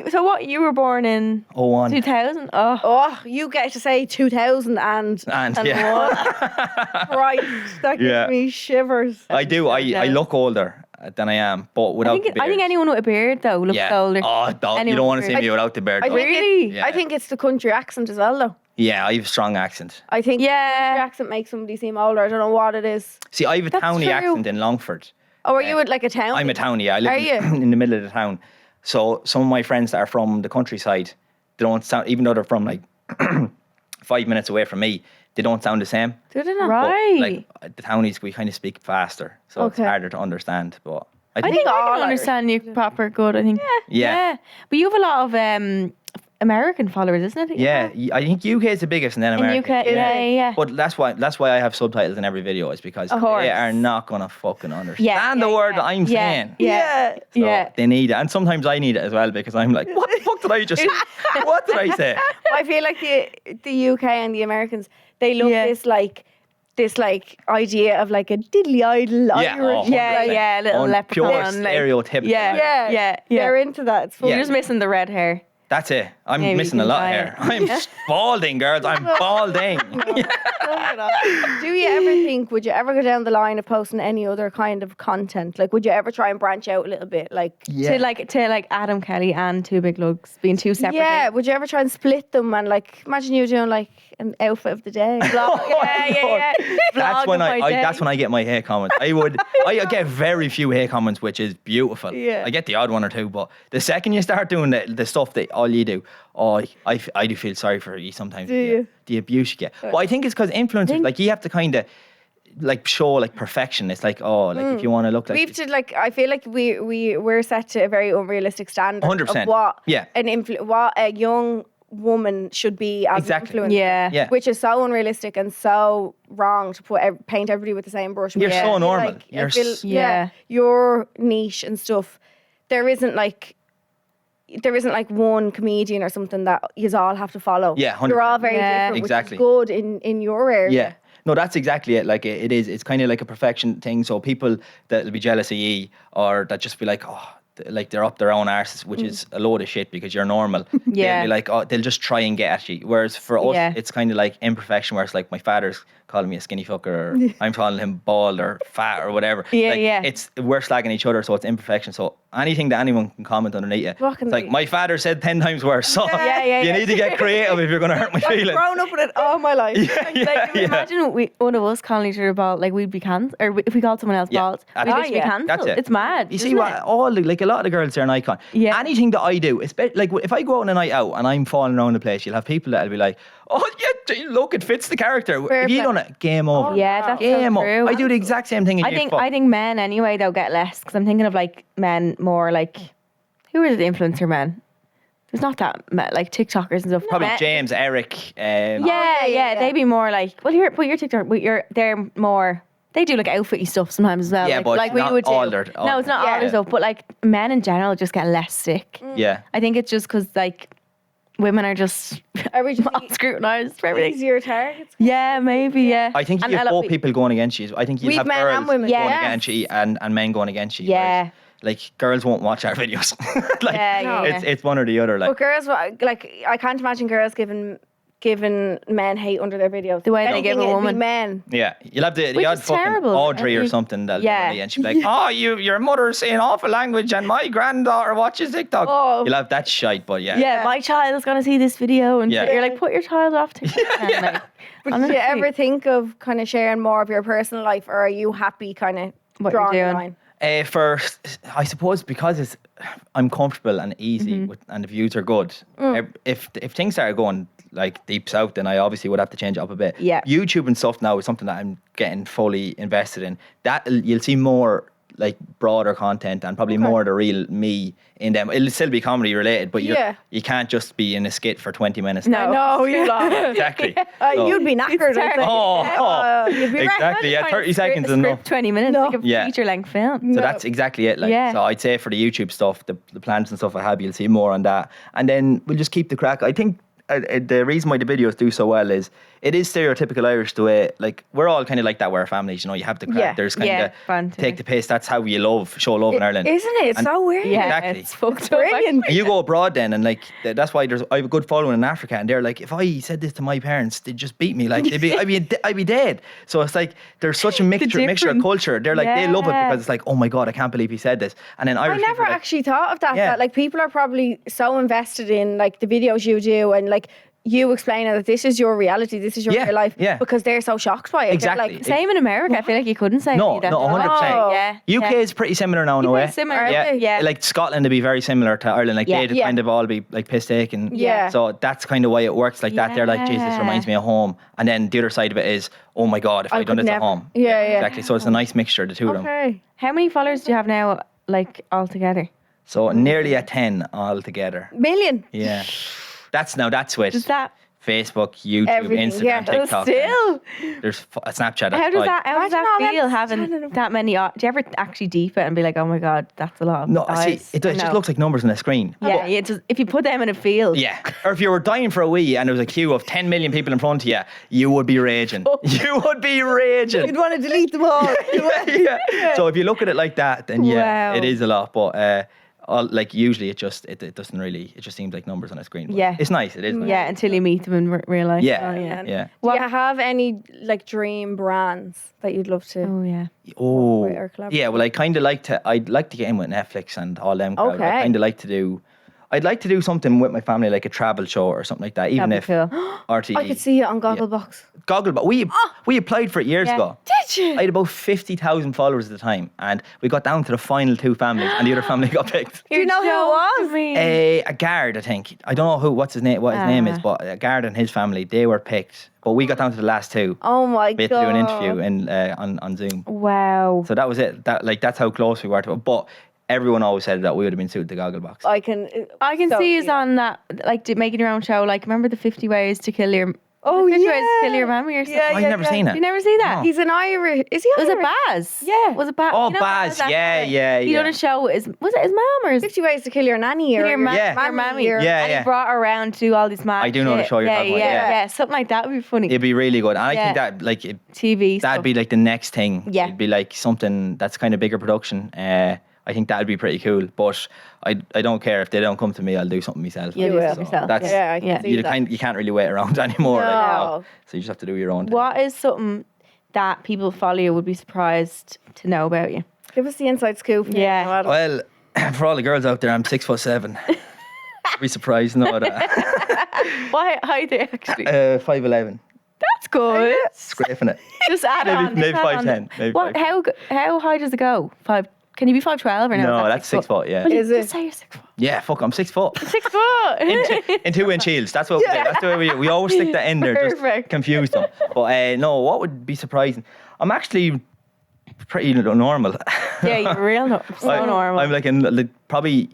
So what, you were born in 01. 2000? Oh, you get to say 2000 and Christ, that gives me shivers. I do. I look older than I am, but without the beard. I think anyone with a beard though looks older. Oh, you don't want to see me without the beard. I think it's the country accent as well though. Yeah, I have a strong accent. I think the country accent makes somebody seem older. I don't know what it is. See, I have a townie accent in Longford. Oh, are you like a town? I'm a townie. I live in the middle of the town. So some of my friends that are from the countryside, they don't sound, even though they're from like 5 minutes away from me, they don't sound the same. Do they not? Right. But, like, the townies, we kind of speak faster, so it's harder to understand. But I think I can understand you proper good. I think. Yeah. But you have a lot of American followers, isn't it? Yeah, I think UK is the biggest, and then America. In UK, yeah. But that's why I have subtitles in every video, is because they are not gonna fucking understand the word that I'm saying. Yeah. So they need it, and sometimes I need it as well, because I'm like, what the fuck did I just? What did I say? I feel like the UK and the Americans, they love this idea of like a diddly-eyed Irish. Little leprechaun. Pure stereotypical. Yeah. They're into that. It's You're just missing the red hair. That's it. I'm missing a lot of hair. I'm balding, girls. I'm balding. Do you ever think, would you ever go down the line of posting any other kind of content? Like, would you ever try and branch out a little bit? Like to like Adam Kelly and 2biglugs being two separate things. Would you ever try and split them and like imagine you doing like an outfit of the day? That's when I get my hate comments. I get very few hate comments, which is beautiful. Yeah. I get the odd one or two, but the second you start doing the stuff that all you do, I do feel sorry for you sometimes. Do you? The abuse you get. But I think it's because influencers, like, you have to kind of like show like perfection. It's like, if you want to look like, we have to like, I feel like we're set to a very unrealistic standard 100%. of what a young woman should be as an influencer. Yeah. Which is so unrealistic and so wrong to paint everybody with the same brush. You're so normal. Like, your niche and stuff. There isn't like one comedian or something that you all have to follow. Yeah, 100%. You're all very different, exactly. which is good in your area. Yeah. No, that's exactly it. Like it is. It's kind of like a perfection thing. So people that'll be jealous of you, or that just be like, oh, like they're up their own arses, which is a load of shit because you're normal. Yeah. They'll be like, oh, they'll just try and get at you. Whereas for us, Yeah. it's kind of like imperfection. Where it's like my father's calling me a skinny fucker, or I'm calling him bald or fat or whatever. Yeah, like, yeah. It's we're slagging each other, so it's imperfection. So anything that anyone can comment underneath it, it's like my father said 10 times worse. So you need to get creative if you're going to hurt my feelings. I've grown up with it all my life. Imagine one of us calling each other bald, like we'd be cancelled, or if we called someone else bald, we'd literally be cancelled. That's it. It's mad. You see what all like a lot of the girls are an icon. Yeah. Anything that I do, like if I go out on a night out and I'm falling around the place, you'll have people that'll be like, oh yeah, look, it fits the character. If you done it, game over. Yeah, that's game so over. true. I do the exact same thing. I think men anyway they'll get less, because I'm thinking of like men more like, who are the influencer men? There's not that like TikTokers and stuff. Probably James, Eric. They'd be more like, well, your TikTok, but they're more. They do like outfitty stuff sometimes as well. Yeah, but like not we would do. all No, it's not all their stuff, but like men in general just get less sick. Yeah. I think it's just because like women are just scrutinised for everything. Easier targets. Yeah, maybe, yeah. I think you have both people going against you. I think you have men girls and women. going against you and men going against you. Yeah. Whereas, like girls won't watch our videos. Like it's one or the other. Like But girls, like I can't imagine girls giving men hate under their videos. The way they give a woman. Men. yeah, you'll have the Which odd is fucking terrible. Audrey or something that'll Yeah. and she'll be like, oh, your mother's saying awful language and my granddaughter watches TikTok. Oh. You'll have that shite, but Yeah, my child is going to see this video, and Yeah. you're like, put your child off TikTok. Like, But do you ever think of kind of sharing more of your personal life, or are you happy kind of What you're drawing the doing? line? I suppose because I'm comfortable and easy and the views are good. If things started going like deep south, then I obviously would have to change it up a bit. Yeah. YouTube and stuff now is something that I'm getting fully invested in. That you'll see more like broader content and probably more the real me in them. It'll still be comedy related, but you can't just be in a skit for 20 minutes. No, Exactly. So- you'd be knackered. I'd say. Oh, exactly. Yeah, 30 seconds is enough. 20 minutes, like a feature-length film. So that's exactly it. Like, so I'd say for the YouTube stuff, the plans and stuff I have, you'll see more on that. And then we'll just keep the crack. I think the reason why the videos do so well is it is stereotypical Irish the way, like, we're all kind of like that. We're families, you have the crack. There's kind of take the piss. That's how you show love in Ireland. Isn't it? It's so weird. Yeah, Exactly. it's fucked Brilliant. And you go abroad then, and like that's why I have a good following in Africa, and they're like, if I said this to my parents, they'd just beat me. Like I'd be dead. So it's like there's such a mixture of culture. They're like they love it because it's like, oh my god, I can't believe he said this. And then Irish I never people are like, actually thought of that. Yeah. That like people are probably so invested in like the videos you do and like you explaining that this is your reality, this is your real life, because they're so shocked by it. Exactly. Like, Same in America. I feel like you couldn't say No, that. 100%. Yeah. UK is pretty similar now in a way. Similar. Yeah. Like Scotland would be very similar to Ireland. Like they'd kind of all be like piss taken. Yeah. So that's kind of why it works like that. They're like, Jesus, this reminds me of home. And then the other side of it is, oh my God, if I'd done this at home. Yeah. Exactly. So it's a nice mixture, the two of them. Okay. How many followers do you have now, like, all together? So nearly at 10 altogether. Million. Yeah. That's with Does that... Facebook, YouTube, Everything, Instagram, TikTok. Still... There's Snapchat. How does that Imagine all feel them having standing that many? Do you ever actually deep it and be like, oh my God, that's a lot of No, eyes? see, it just looks like numbers on a screen. Yeah, if you put them in a field. Yeah. Or if you were dying for a wee and there was a queue of 10 million people in front of you, you would be raging. You would be raging. You'd want to delete them all. Yeah. So if you look at it like that, then Wow. it is a lot. But like usually it doesn't really, it just seems like numbers on a screen. But Yeah. it's nice. It is nice. Yeah, until you meet them in real life. Yeah. Oh, yeah. Yeah. Do you have any like dream brands that you'd love to? Oh, yeah. Oh. Or collaborate? Yeah. Well, I'd like to get in with Netflix and all them. crowd. Okay. I'd like to do something with my family, like a travel show or something like that. Even That'd be if cool. RTE. I could see it on Gogglebox. But we applied for it years ago. Did you? I had about 50,000 followers at the time, and we got down to the final two families, and the other family got picked. Do you know who it was? A guard, I think. I don't know what his name is, but a guard and his family, they were picked. But we got down to the last two. Oh my We had God. to do an interview on Zoom. Wow. So that was it. That's how close we were to it. But everyone always said that we would have been suited to Gogglebox. I can see us on that, like making your own show. Like, remember the 50 Ways to Kill Your Oh, 50 yeah. Ways to Kill Your Mommy or something. Yeah, I've never seen it. You never see that? No. He's an Irish. Is he Was Irish? it Baz? Yeah. Was it Baz? Oh, You know Baz. Baz, Yeah, actually? yeah, He yeah. done a show with was it his mum or his 50 Ways to Kill Your Nanny or your your, ma- Yeah. your mammy? or- Yeah, And he brought her around to do all these mad I do know the shit. show you're talking about, yeah. Something like that would be funny. It'd be really good. And I Yeah. think that, like, TV that'd stuff. be like the next thing. Yeah. It'd be like something that's kind of bigger production. I think that'd be pretty cool. But I don't care if they don't come to me. I'll do something myself. You'll do do it it yourself. That's Yeah, I can Yeah. see you that. you can't really wait around anymore. Like, No. so you just have to do your own thing. What is something that people follow you would be surprised to know about you? Give us the inside scoop. Yeah. Now, Adam. Well, for all the girls out there, I'm 6'7". Be surprised to know that. What height are you actually? 5'11". That's good. Scraping it. Just add Maybe- on. maybe just add on. 5'10", maybe What? 5'10". How high does it go? 5? Can you be 5'12" or no? No, Is that that's 6 foot. Yeah. Well, Is just it? say you're 6 foot. Yeah, fuck, I'm 6 foot. 6 foot. In 2-inch heels. That's what we do. That's the way we always stick that in there. Just Perfect. confuse them. But no, what would be surprising? I'm actually pretty normal. Yeah, you're real so normal. I'm like probably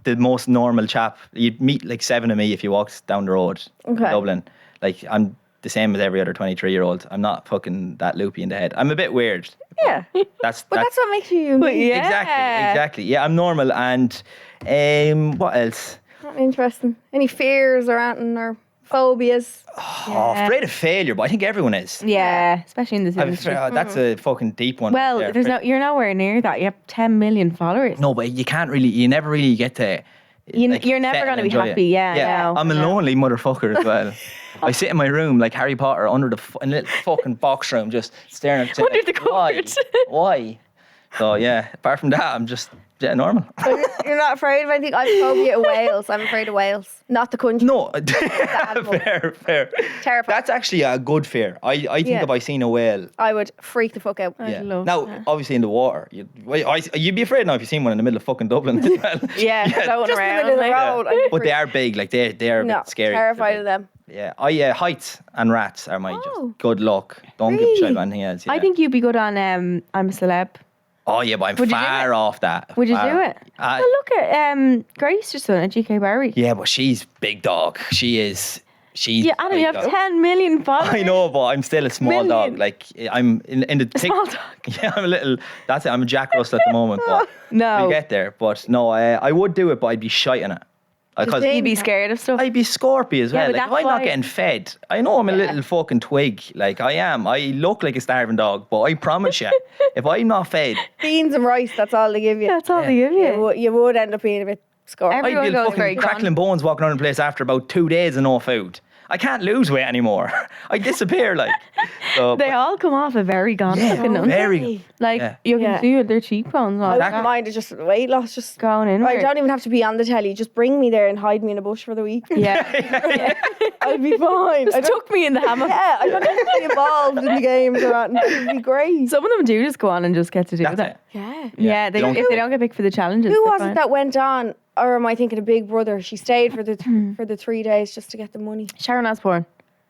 the most normal chap. You'd meet like 7 of me if you walked down the road in Okay. Dublin. Like I'm the same as every other 23-year-old. I'm not fucking that loopy in the head. I'm a bit weird. Yeah. That's But that's what makes you unique. yeah. exactly. Yeah, I'm normal. And what else? Not interesting. Any fears or anything or phobias? Oh, afraid of failure, but I think everyone is. Yeah, especially in this industry. That's a fucking deep one. Well, there. you're nowhere near that. You have 10 million followers. No, but you never really get to. You're never sit gonna and be enjoy happy, it. yeah, no, I'm a no. lonely motherfucker as well. I sit in my room like Harry Potter under the in a little fucking box room, just staring at Under like, the cupboard. Why? So yeah, apart from that, I'm just normal. You're not afraid of anything? I have phobia of whales. I'm afraid of whales. Not the country. No, animal. fair. Terrifying. That's actually a good fear. I think Yeah. if I seen a whale. I would freak the fuck out. Yeah. love Now, that. obviously in the water, you'd be afraid now if you seen one in the middle of fucking Dublin as well. Yeah, floating Just in the around. middle of the like- road. I'd be But they freaked. are big, like they are a No, bit scary. terrified of them. Yeah, heights and rats are my Oh. just good luck. Don't give a shit Really? about anything else. Yeah. I think you'd be good on I'm a Celeb. Oh yeah, but I'm Would you do far it? off that. Would you Far. do it? Well, look at Grace just done it, GK Barry. Yeah, but she's big dog. She's. Yeah, Adam, you big have dog. 10 million followers. I know, but I'm still a small dog. Million. Like I'm in the thick. Small dog. Yeah, I'm a little. That's it. I'm a Jack Russell at the moment, but No. we'll get there. But no, I would do it, but I'd be shite in it. Because You'd be scared of stuff. I'd be Scorpy as Yeah, well. but Like, if that's I'm not why- getting fed, I know I'm a Yeah. little fucking twig. Like I am. I look like a starving dog, but I promise you, if I'm not fed, Beans and rice, that's all they give you. That's all they give you. You would end up being a bit scorched. Every- I'd Everyone be goes very fucking crackling bones walking around the place after about 2 days of no food. I can't lose weight anymore. I disappear like. So, They all come off a very gone yeah, looking. very. Like Yeah. you can Yeah. see their cheekbones. and all I that. wouldn't mind it, just weight loss, just Going in. I don't even have to be on the telly. Just bring me there and hide me in a bush for the week. Yeah. I'd be fine. I Just don't, took me in the hammock. yeah, I don't have to be involved in the games or anything. It'd be great. Some of them do just go on and just get to do That's that. it. Yeah. Yeah, They don't if they don't get picked for the challenges. Who they're was fine. it that went on? Or am I thinking of Big Brother? She stayed for the 3 days just to get the money. Sharon Osbourne.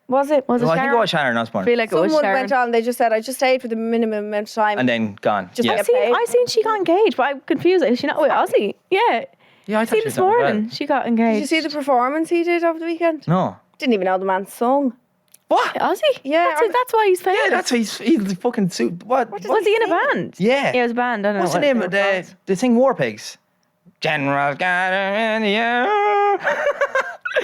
Was it? Was it Well, I think Sharon? it was Sharon Osbourne. I feel like it was Someone Sharon. went on. They just said, I just stayed for the minimum amount of time. And then gone. Just yeah. get paid. I seen she got engaged, but I'm confused. Is she not with Ozzy? Yeah. Yeah, I I seen thought this she was on as well. morning. She got engaged. Did you see the performance he did over the weekend? No. Didn't even know the man's song. What? Ozzy? Yeah, That's, it, that's why he's famous. Yeah, that's he's the fucking suit. What? Was he in a band? Yeah. Yeah, it was a band. I don't What's know the what name of they were the thing? War Pigs. General got in the air. called.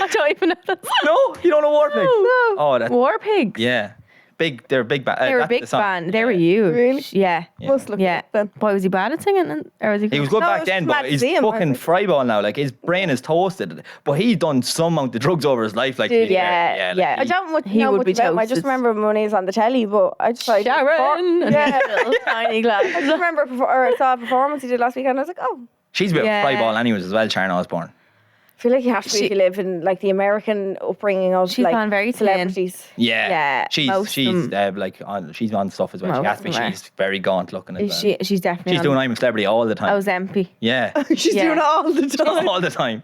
I don't even know that song. No, you don't know War Pigs. No. Oh, that. War Pigs. Yeah, big. They're a big band. They were a big band. They were huge. Really? Yeah. Must look Yeah. up then. Boy, was he bad at singing? Or was he? He was good No, it back was then, just mad but to he's see him, I fucking think. fryball now. Like his brain is toasted, but he's done some amount of drugs over his life. Like, to Did be he? fair. Yeah, like, yeah. I don't He know would much be about him. I just toasted. remember him when he was on the telly, but I just like Sharon. And Yeah. a little tiny glass. I just remember I saw a performance he did last weekend. I was like, oh. She's a bit Yeah. of a fryball, anyways, as well. Sharon Osbourne. I feel like you have to be if you live in like the American upbringing of She's like gone very thin. celebrities. Yeah, Yeah, She's most she's of like on. She's on stuff as well. She Most has to be. of them are. She's very gaunt looking as well. She's definitely. She's on doing I'm a Celebrity all the time. Ozempic. Yeah, She's Yeah. doing it all the time. all the time.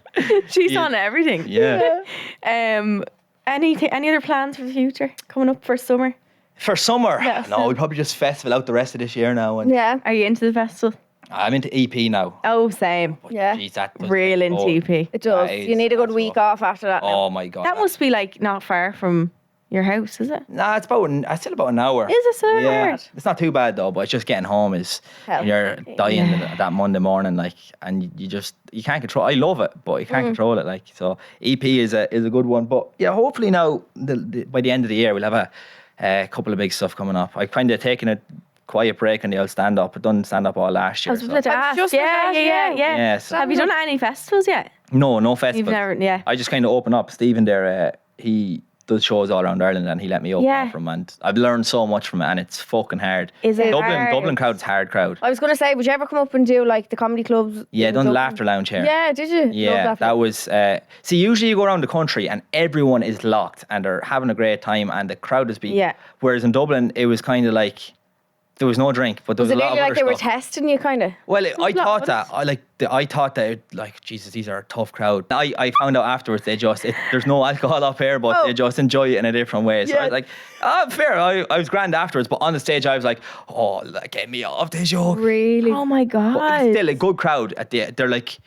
She's Yeah. on everything. Yeah. Any other plans for the future coming up for summer? For summer, Yeah. no, we'll probably just festival out the rest of this year now. And Yeah. Are you into the festival? I'm into EP now. Oh, same. Yeah. Jeez, that does Real take into over. EP. It does. That is You need a good awful. week off after that. now. Oh my god. That must be like not far from your house, is it? Nah, it's still about an hour. Is it so Yeah, hard? it's not too bad though, but it's just getting home is Hell. you're dying Yeah. that Monday morning, like, and you can't control. I love it, but you can't control it, like. So EP is a good one, but yeah, hopefully now by the end of the year we'll have a couple of big stuff coming up. I've kind of taken a quiet break on the old stand up. I've done stand up all last year. I was So. about to ask. just Yeah, about to yeah, ask, yeah. Yeah, so- Have you done any festivals yet? No festivals. You've never, yeah. I just kind of open up. Stephen there, he does shows all around Ireland, and he let me open Yeah. up from, and I've learned so much from it, and it's fucking hard. Is it hard? Dublin crowd's hard crowd. I was going to say, would you ever come up and do like the comedy clubs? Yeah, in done Dublin? Laughter Lounge here. Yeah, did you? Yeah, Love that was. See, usually you go around the country and everyone is locked and they're having a great time, and the crowd is beat. Yeah. Whereas in Dublin, it was kind of like there was no drink, but there was, Was it a lot nearly of like other they were stuff. testing you, kind of? Well, I lot thought of that. I thought that, like, Jesus, these are a tough crowd. I found out afterwards there's no alcohol up here, but they just enjoy it in a different way. So I was like, fair. I was grand afterwards, but on the stage I was like, oh, like, get me off this joke. Really? Oh my God. But it's still a good crowd. They're like,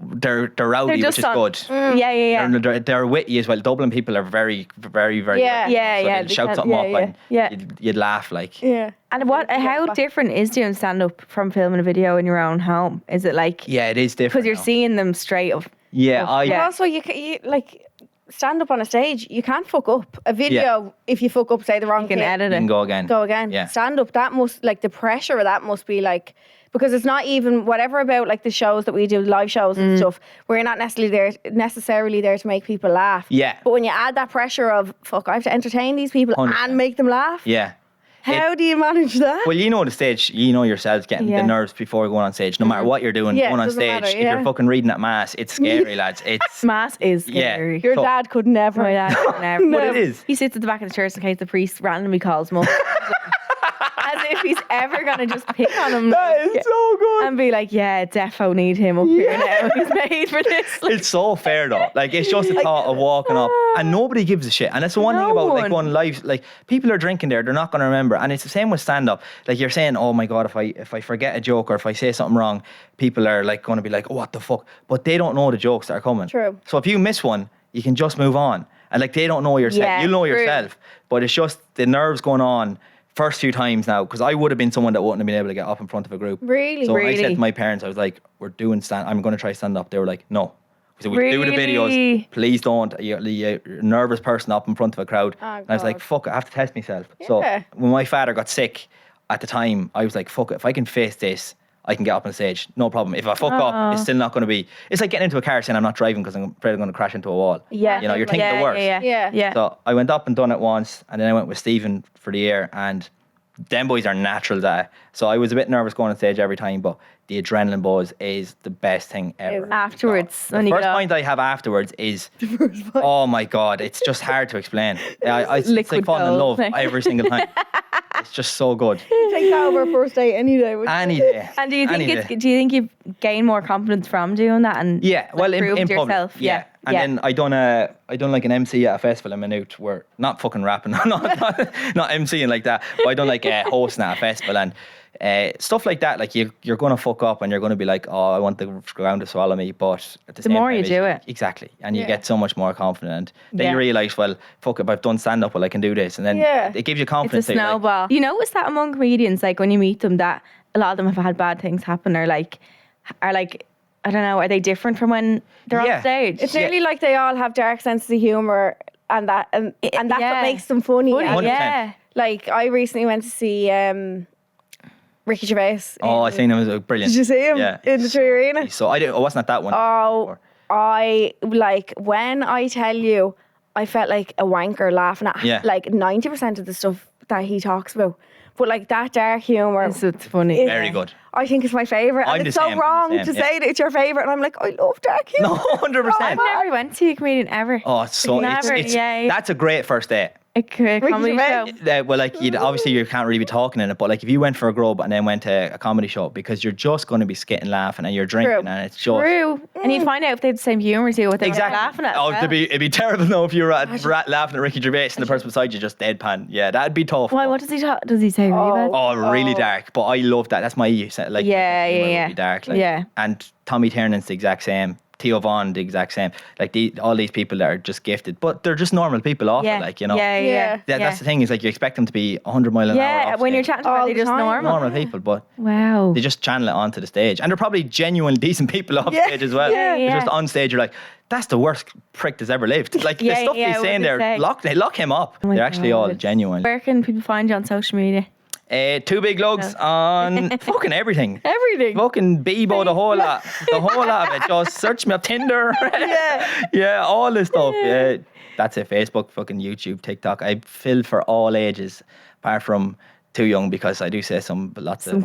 they're rowdy, They're which just is good. Yeah, yeah, yeah. They're witty as well. Dublin people are very, very, very Yeah. witty. Yeah, so yeah, they'd they shout can- something yeah, up yeah, and yeah. you'd laugh like. Yeah. And how different is doing stand-up from filming a video in your own home? Is it like, Yeah, it is different. because you're now. seeing them straight up? Yeah, But Yeah. also, you like stand up on a stage. You can't fuck up a video. If you fuck up, say the wrong You can thing, edit You can it. go again. go again. Yeah. Stand up. That must like the pressure of that must be like. Because it's not even whatever about like the shows that we do, live shows and stuff. We're not necessarily there to make people laugh. Yeah. But when you add that pressure of fuck, I have to entertain these people 100%. and make them laugh. Yeah. How do you manage that? Well, you know the stage, you know yourself getting Yeah. the nerves before going on stage. No matter what you're doing, Yeah, going it on doesn't stage, matter, if yeah. you're fucking reading at mass, it's scary, lads. It's Mass is Yeah. scary. Your So- dad could never. My dad would never. But it is. He sits at the back of the church in case the priest randomly calls him up. As if he's ever going to just pick on him. That is so good. And be like, yeah, defo need him up here now. He's made for this. Like, It's so fair though. Like, it's just a thought of walking up, and nobody gives a shit. And that's the one thing No about like one. going live. Like, people are drinking there, they're not going to remember. And it's the same with stand up. Like, you're saying, oh my god, if I forget a joke or if I say something wrong, people are like going to be like, oh, what the fuck? But they don't know the jokes that are coming. True. So if you miss one, you can just move on. And like, they don't know yourself. Yeah, You know true. yourself. But it's just the nerves going on. First few times now, because I would have been someone that wouldn't have been able to get up in front of a group. Really? So I said Really? to my parents, I was like, "We're doing I'm going to try stand up." They were like, "No." So we do the Really? videos. Please don't. You're a nervous person up in front of a crowd. Oh, and I was like, God. "Fuck it, I have to test myself." Yeah. So when my father got sick at the time, I was like, "Fuck it, if I can face this, I can get up on stage, no problem. If I fuck up, it's still not going to be. It's like getting into a car saying I'm not driving because I'm afraid I'm going to crash into a wall. yeah. You know, you're thinking yeah, the worst. Yeah. So I went up and done it once, and then I went with Stephen for the year, and them boys are naturals at it. So I was a bit nervous going on stage every time, but the adrenaline buzz is the best thing ever. Afterwards, The when you first get up. point I have afterwards is, oh my god, it's just hard to explain. It's like Liquid falling in gold. love every single time. It's just so good. Take that over first date any day. wouldn't you? Any day. And do you Any think day. do you think you've gained more confidence from doing that and Yeah, well, in proved public, yourself? yeah. And then I done like an MC at a festival in Maynooth, where not fucking rapping, not MCing like that, but I done like hosting at a festival, and stuff like that. Like you're gonna fuck up and you're gonna be like, oh, I want the ground to swallow me, but at the same more time, you do it. exactly, and you Yeah. get so much more confident. And then Yeah. you realise, well, fuck it, I've done stand up, well, I can do this, and then Yeah. it gives you it's confidence. a that you're like, snowball. You notice that among comedians, like when you meet them, that a lot of them have had bad things happen, or like I don't know, are they different from when they're Yeah. on stage? It's nearly like they all have dark senses of humor, and that's yeah. what makes them funny. Funny, And, 100%. yeah. like I recently went to see Ricky Gervais. oh, I seen him as brilliant. Did you see him Yeah, in the Tree Arena? So I wasn't at that one. Oh, I like when I tell you, I felt like a wanker laughing at Yeah. like 90% of the stuff that he talks about. But like that dark humor, It's funny. is- Very good. I think it's my favorite. I'm And the it's same, so I'm the wrong same, to yeah. say that it's your favorite, and I'm like, I love dark humor. No, 100%. I've never went to see a comedian ever. Oh, it's so Never, it's yeah. that's a great first date. A comedy show. Gervais. Well, like obviously you can't really be talking in it, but like if you went for a grub and then went to a comedy show, because you're just going to be skitting, laughing, and you're drinking, True. and it's just True. And you'd find out if they had the same humour as you, what they exactly were laughing at. Oh, as well. it'd be terrible though if you were laughing at Ricky Gervais and the person beside you just deadpan. Yeah, that'd be tough. Why? What does he talk? Does he say really bad? Oh, really dark. But I love that. That's my like. Yeah, humor yeah, would be dark. Like, Yeah. And Tommy Tiernan's the exact same. Theo Von, the exact same. Like all these people that are just gifted, but they're just normal people off it, like, you know. Yeah. That's the thing, is like you expect them to be 100 mile an hour. Yeah, off when you're stage. chatting to them, they're just normal people, but wow, they just channel it onto the stage, and they're probably genuine decent people off stage as well. They're just on stage, you're like, that's the worst prick that's ever lived. Like the stuff he's saying there, lock him up. They're actually all genuine. Where can people find you on social media? 2biglugs on fucking everything. Fucking Bebo, the whole lot of it. Just search me up Tinder. All this stuff. Yeah, that's it. Facebook, fucking YouTube, TikTok. I fill for all ages, apart from too young, because I do say some cursing.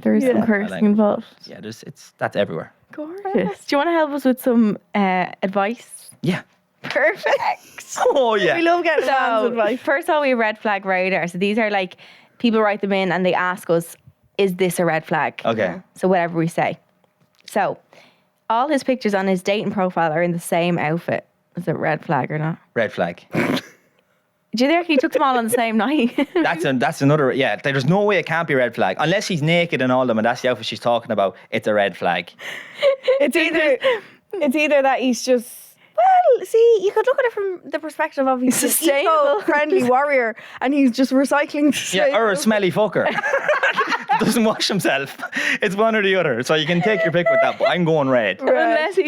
There's some cursing involved. Yeah, that's everywhere. Gorgeous. Do you want to help us with some advice? Yeah. Perfect. Oh yeah. We love getting advice. First of all, we have red flag radar. So these are like, people write them in and they ask us, is this a red flag? Okay. So whatever we say. So all his pictures on his dating profile are in the same outfit. Is it red flag or not? Red flag. Do you think he took them all on the same night? That's another, there's no way it can't be a red flag. Unless he's naked in all of them and that's the outfit she's talking about, it's a red flag. It's either that he's just, well, see, you could look at it from the perspective of he's an eco-friendly warrior and he's just recycling. Or a smelly fucker. Doesn't wash himself. It's one or the other. So you can take your pick with that, but I'm going red. Unless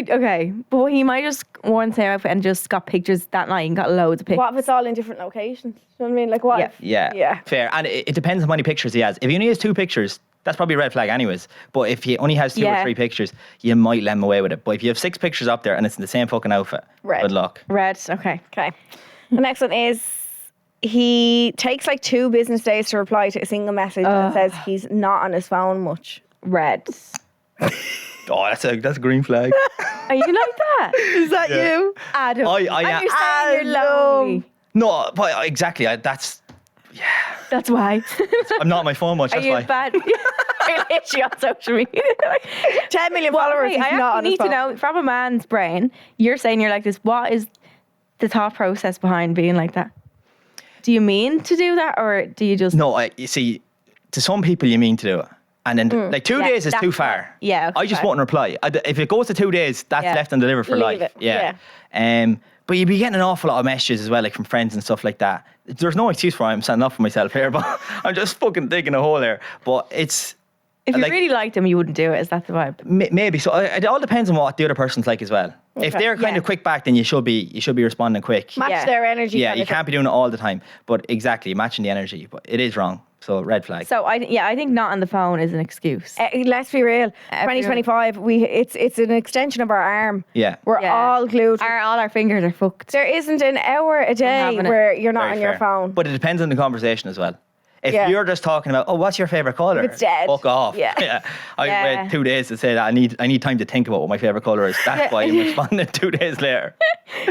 but he might just worn the same outfit and just got pictures that night and got loads of pictures. What if it's all in different locations? You know what I mean? Like what? Yeah. Fair. And it depends how many pictures he has. If he only has 2 pictures, that's probably a red flag anyways. But if he only has 2 or 3 pictures, you might let him away with it. But if you have 6 pictures up there and it's in the same fucking outfit, good luck. Red, okay. The next one is, he takes like 2 business days to reply to a single message and says he's not on his phone much. Red. Oh, that's a green flag. Are you like that? Is that you? Adam. I am. You're saying you're lonely. No, but exactly. That's why. I'm not on my phone much. Are that's you why. bad? You're literally on social media. 10 million followers. Wait, I not on actually his need to phone. know, from a man's brain, you're saying you're like this. What is the thought process behind being like that? Do you mean to do that, or do you just... No, you see, to some people you mean to do it. And then, like, 2 days is too far. Yeah. I just won't reply. If it goes to 2 days, that's left and delivered for Leave life. it. Yeah. But you'd be getting an awful lot of messages as well, like from friends and stuff like that. There's no excuse for I'm standing up for myself here, but I'm just fucking digging a hole here. But it's... If you really liked him, you wouldn't do it. Is that the vibe? Maybe. So it all depends on what the other person's like as well. Okay. If they're kind of quick back, then you should be responding quick. Match their energy. Yeah, you can't be doing it all the time. But exactly, matching the energy. But it is wrong. So red flag. So I think not on the phone is an excuse. Let's be real. 2025, it's an extension of our arm. Yeah. We're all glued. All our fingers are fucked. There isn't an hour a day where you're not on your phone. But it depends on the conversation as well. If you're just talking about, what's your favourite colour? It's dead. Fuck off. Yeah. I wait 2 days to say that. I need time to think about what my favourite colour is. That's why I'm responding 2 days later.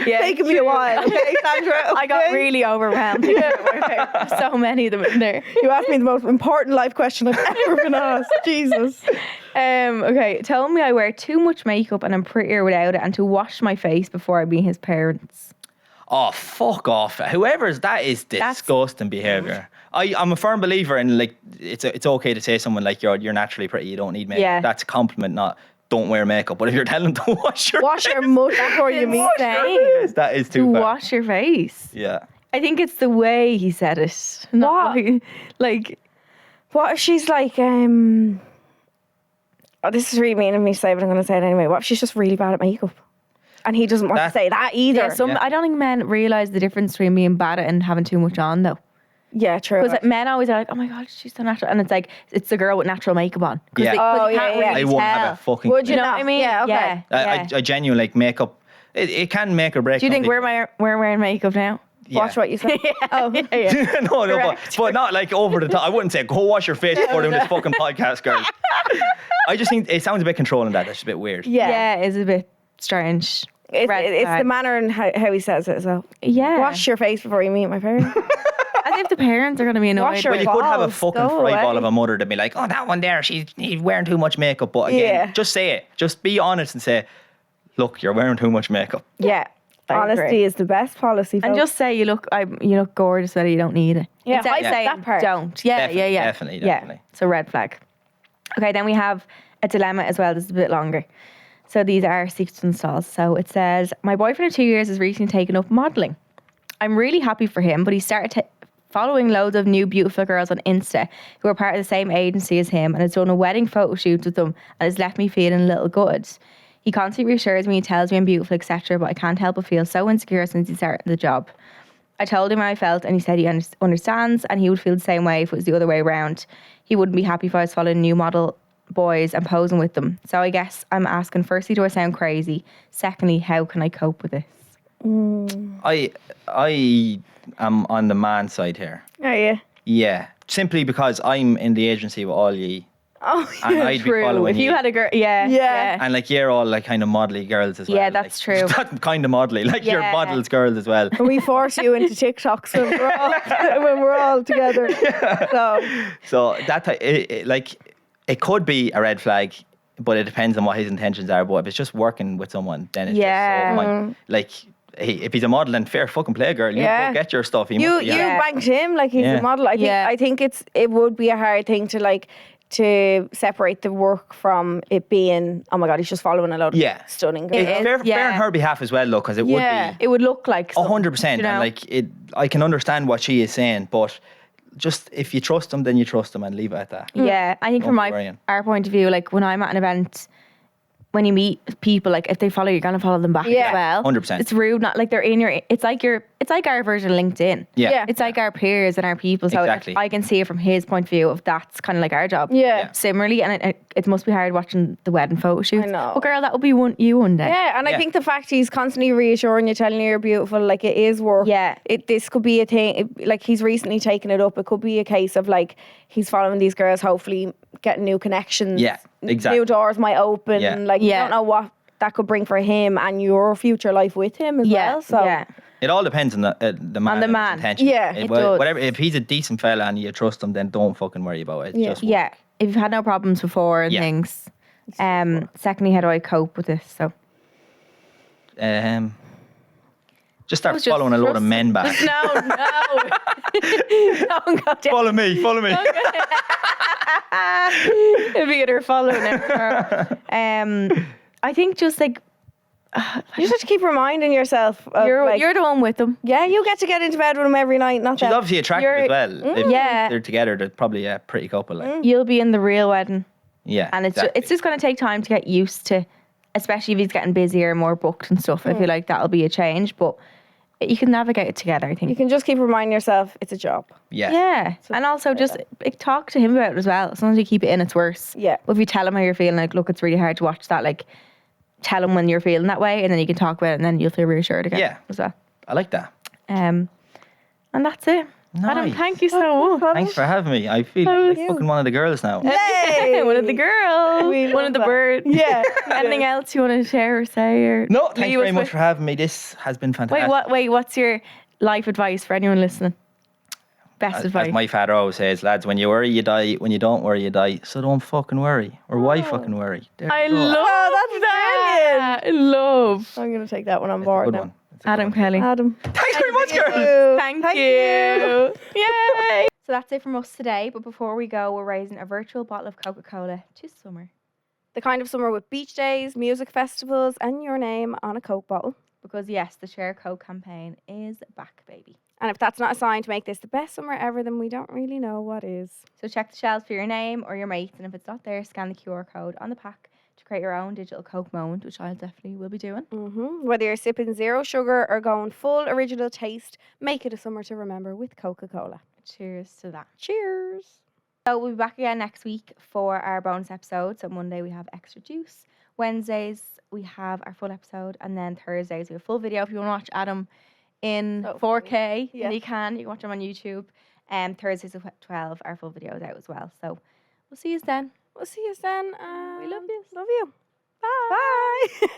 Yeah. Taking me a while. Okay, Sandra. I got really overwhelmed. There's so many of them in there. You asked me the most important life question I've ever been asked. Jesus. Okay, tell me I wear too much makeup and I'm prettier without it, and to wash my face before I meet his parents. Oh, fuck off. That is disgusting behaviour. I'm a firm believer in, like, it's okay to say to someone like, you're naturally pretty, you don't need makeup. Yeah. That's a compliment, not don't wear makeup. But if you're telling them to wash your mush before you meet them. that is too far. Wash your face. Yeah. I think it's the way he said it. Not like what if she's like, this is really mean of me to say, but I'm going to say it anyway. What if she's just really bad at makeup? And he doesn't want to say that either. Yeah, I don't think men realise the difference between being bad at it and having too much on, though. Yeah, true. Because men always are like, oh my God, she's so natural. And it's like, it's the girl with natural makeup on. Yeah. They can't really I won't have a fucking... Would you know what I mean? Yeah, okay. I genuinely like makeup. It can make or break. Do you think we're wearing makeup now? Yeah. Watch what you say. No, but not like over the top. I wouldn't say go wash your face before doing this fucking podcast, girl. I just think it sounds a bit controlling. That's just a bit weird. Yeah, it's a bit strange. It's the manner and how he says it as well. Yeah. Wash your face before you meet my parents. As if the parents are going to be annoyed. Well, you could have a fucking fry ball of a mother to be like, oh, that one there, she's wearing too much makeup. But again, just say it. Just be honest and say, look, you're wearing too much makeup. Yeah. Honesty is the best policy. And just say you look gorgeous, whether you don't need it. Yeah, instead of saying that part. don't. Yeah, Definitely. Yeah. So red flag. Okay, then we have a dilemma as well. This is a bit longer. So these are secrets and stalls. So it says, my boyfriend of 2 years has recently taken up modelling. I'm really happy for him, but he started following loads of new beautiful girls on Insta who are part of the same agency as him and has done a wedding photo shoot with them and has left me feeling a little good. He constantly reassures me, he tells me I'm beautiful, etc., but I can't help but feel so insecure since he started the job. I told him how I felt and he said he understands and he would feel the same way if it was the other way around. He wouldn't be happy if I was following new model boys and posing with them. So I guess I'm asking, firstly, do I sound crazy? Secondly, how can I cope with this? I am on the man side here. Are you? Yeah, simply because I'm in the agency with all ye. Oh, And I'd be following If you had a girl, yeah. And like you're all like kind of modelly girls as well. Yeah, that's like, true. That kind of modelly, like you're Yeah. models girls as well. And we force you into TikToks when we're all together. So that it could be a red flag, but it depends on what his intentions are. But if it's just working with someone, then it's just so fine. Like if he's a model, then fair fucking play, girl. You go get your stuff. You banked him like he's a model. I think it would be a hard thing to separate the work from it being, oh my God, he's just following a load of stunning girls. It's fair on her behalf as well, though, because it would be. It would look like 100%. You know? And like I can understand what she is saying, but just if you trust them, then you trust them and leave it at that. Yeah, I think from our point of view, like when I'm at an event, when you meet people, like if they follow you, you're gonna follow them back as well. 100%. It's rude, not like they're in your. It's like our version of LinkedIn. Yeah. It's like our peers and our people. So Exactly. I can see it from his point of view of that's kind of like our job. Yeah. Similarly, and it must be hard watching the wedding photo shoots. I know. But girl, that would be you one day. Yeah, and I think the fact he's constantly reassuring you, telling you you're beautiful, like it is work. Yeah. This could be a thing, like he's recently taken it up. It could be a case of like he's following these girls, hopefully getting new connections. Yeah, exactly. New doors might open. Yeah. Like you don't know what that could bring for him and your future life with him as well. So it all depends on the man. And his intention. Yeah, it does. Whatever. If he's a decent fella and you trust him, then don't fucking worry about it. It's just work. If you've had no problems before and things. Secondly, how do I cope with this? So just start following a load of men back. No. Don't go down. Follow me. It'll be her following her. I think just like you just have to keep reminding yourself. Of you're the one with them. Yeah, you get into bed with him every night. Not She's that. obviously attractive as well. If they're together, they're probably a pretty couple. Like. You'll be in the real wedding. Yeah, and it's just going to take time to get used to, especially if he's getting busier, more booked and stuff. I feel like that'll be a change, but you can navigate it together. I think you can just keep reminding yourself it's a job. Yeah, and also just talk to him about it as well. Sometimes you keep it in, it's worse. Yeah, but if you tell him how you're feeling, like, look, it's really hard to watch that. Like, tell him when you're feeling that way, and then you can talk about it, and then you'll feel reassured again. Yeah, as well. I like that. And that's it. Nice. Adam, thank you so much. Thanks for having me. I feel like fucking one of the girls now. Hey! One of the girls. One of the birds. Yeah. Anything else you want to share or say? Or no, thanks very much for having me. This has been fantastic. What's your life advice for anyone listening? Best advice. As my father always says, lads, when you worry, you die. When you don't worry, you die. So don't fucking worry. Or why fucking worry? I love that. I love. I'm going to take that one on board now. Adam Kelly. Adam. Thanks very much, girls. Thank you. Yay. So that's it from us today. But before we go, we're raising a virtual bottle of CocaCola to summer. The kind of summer with beach days, music festivals, and your name on a Coke bottle. Because yes, the Share Coke campaign is back, baby. And if that's not a sign to make this the best summer ever, then we don't really know what is. So check the shelves for your name or your mates, and if it's not there, scan the QR code on the pack to create your own digital Coke moment, which I definitely will be doing. Whether you're sipping zero sugar or going full original taste, make it a summer to remember with Coca-Cola. Cheers to that. Cheers. So we'll be back again next week for our bonus episode. So Monday we have extra juice. Wednesdays we have our full episode, and then Thursdays we have full video. If you want to watch Adam in 4K, and you can watch them on YouTube. Thursdays at 12, our full video is out as well. So we'll see you then. We love you. Bye. Bye.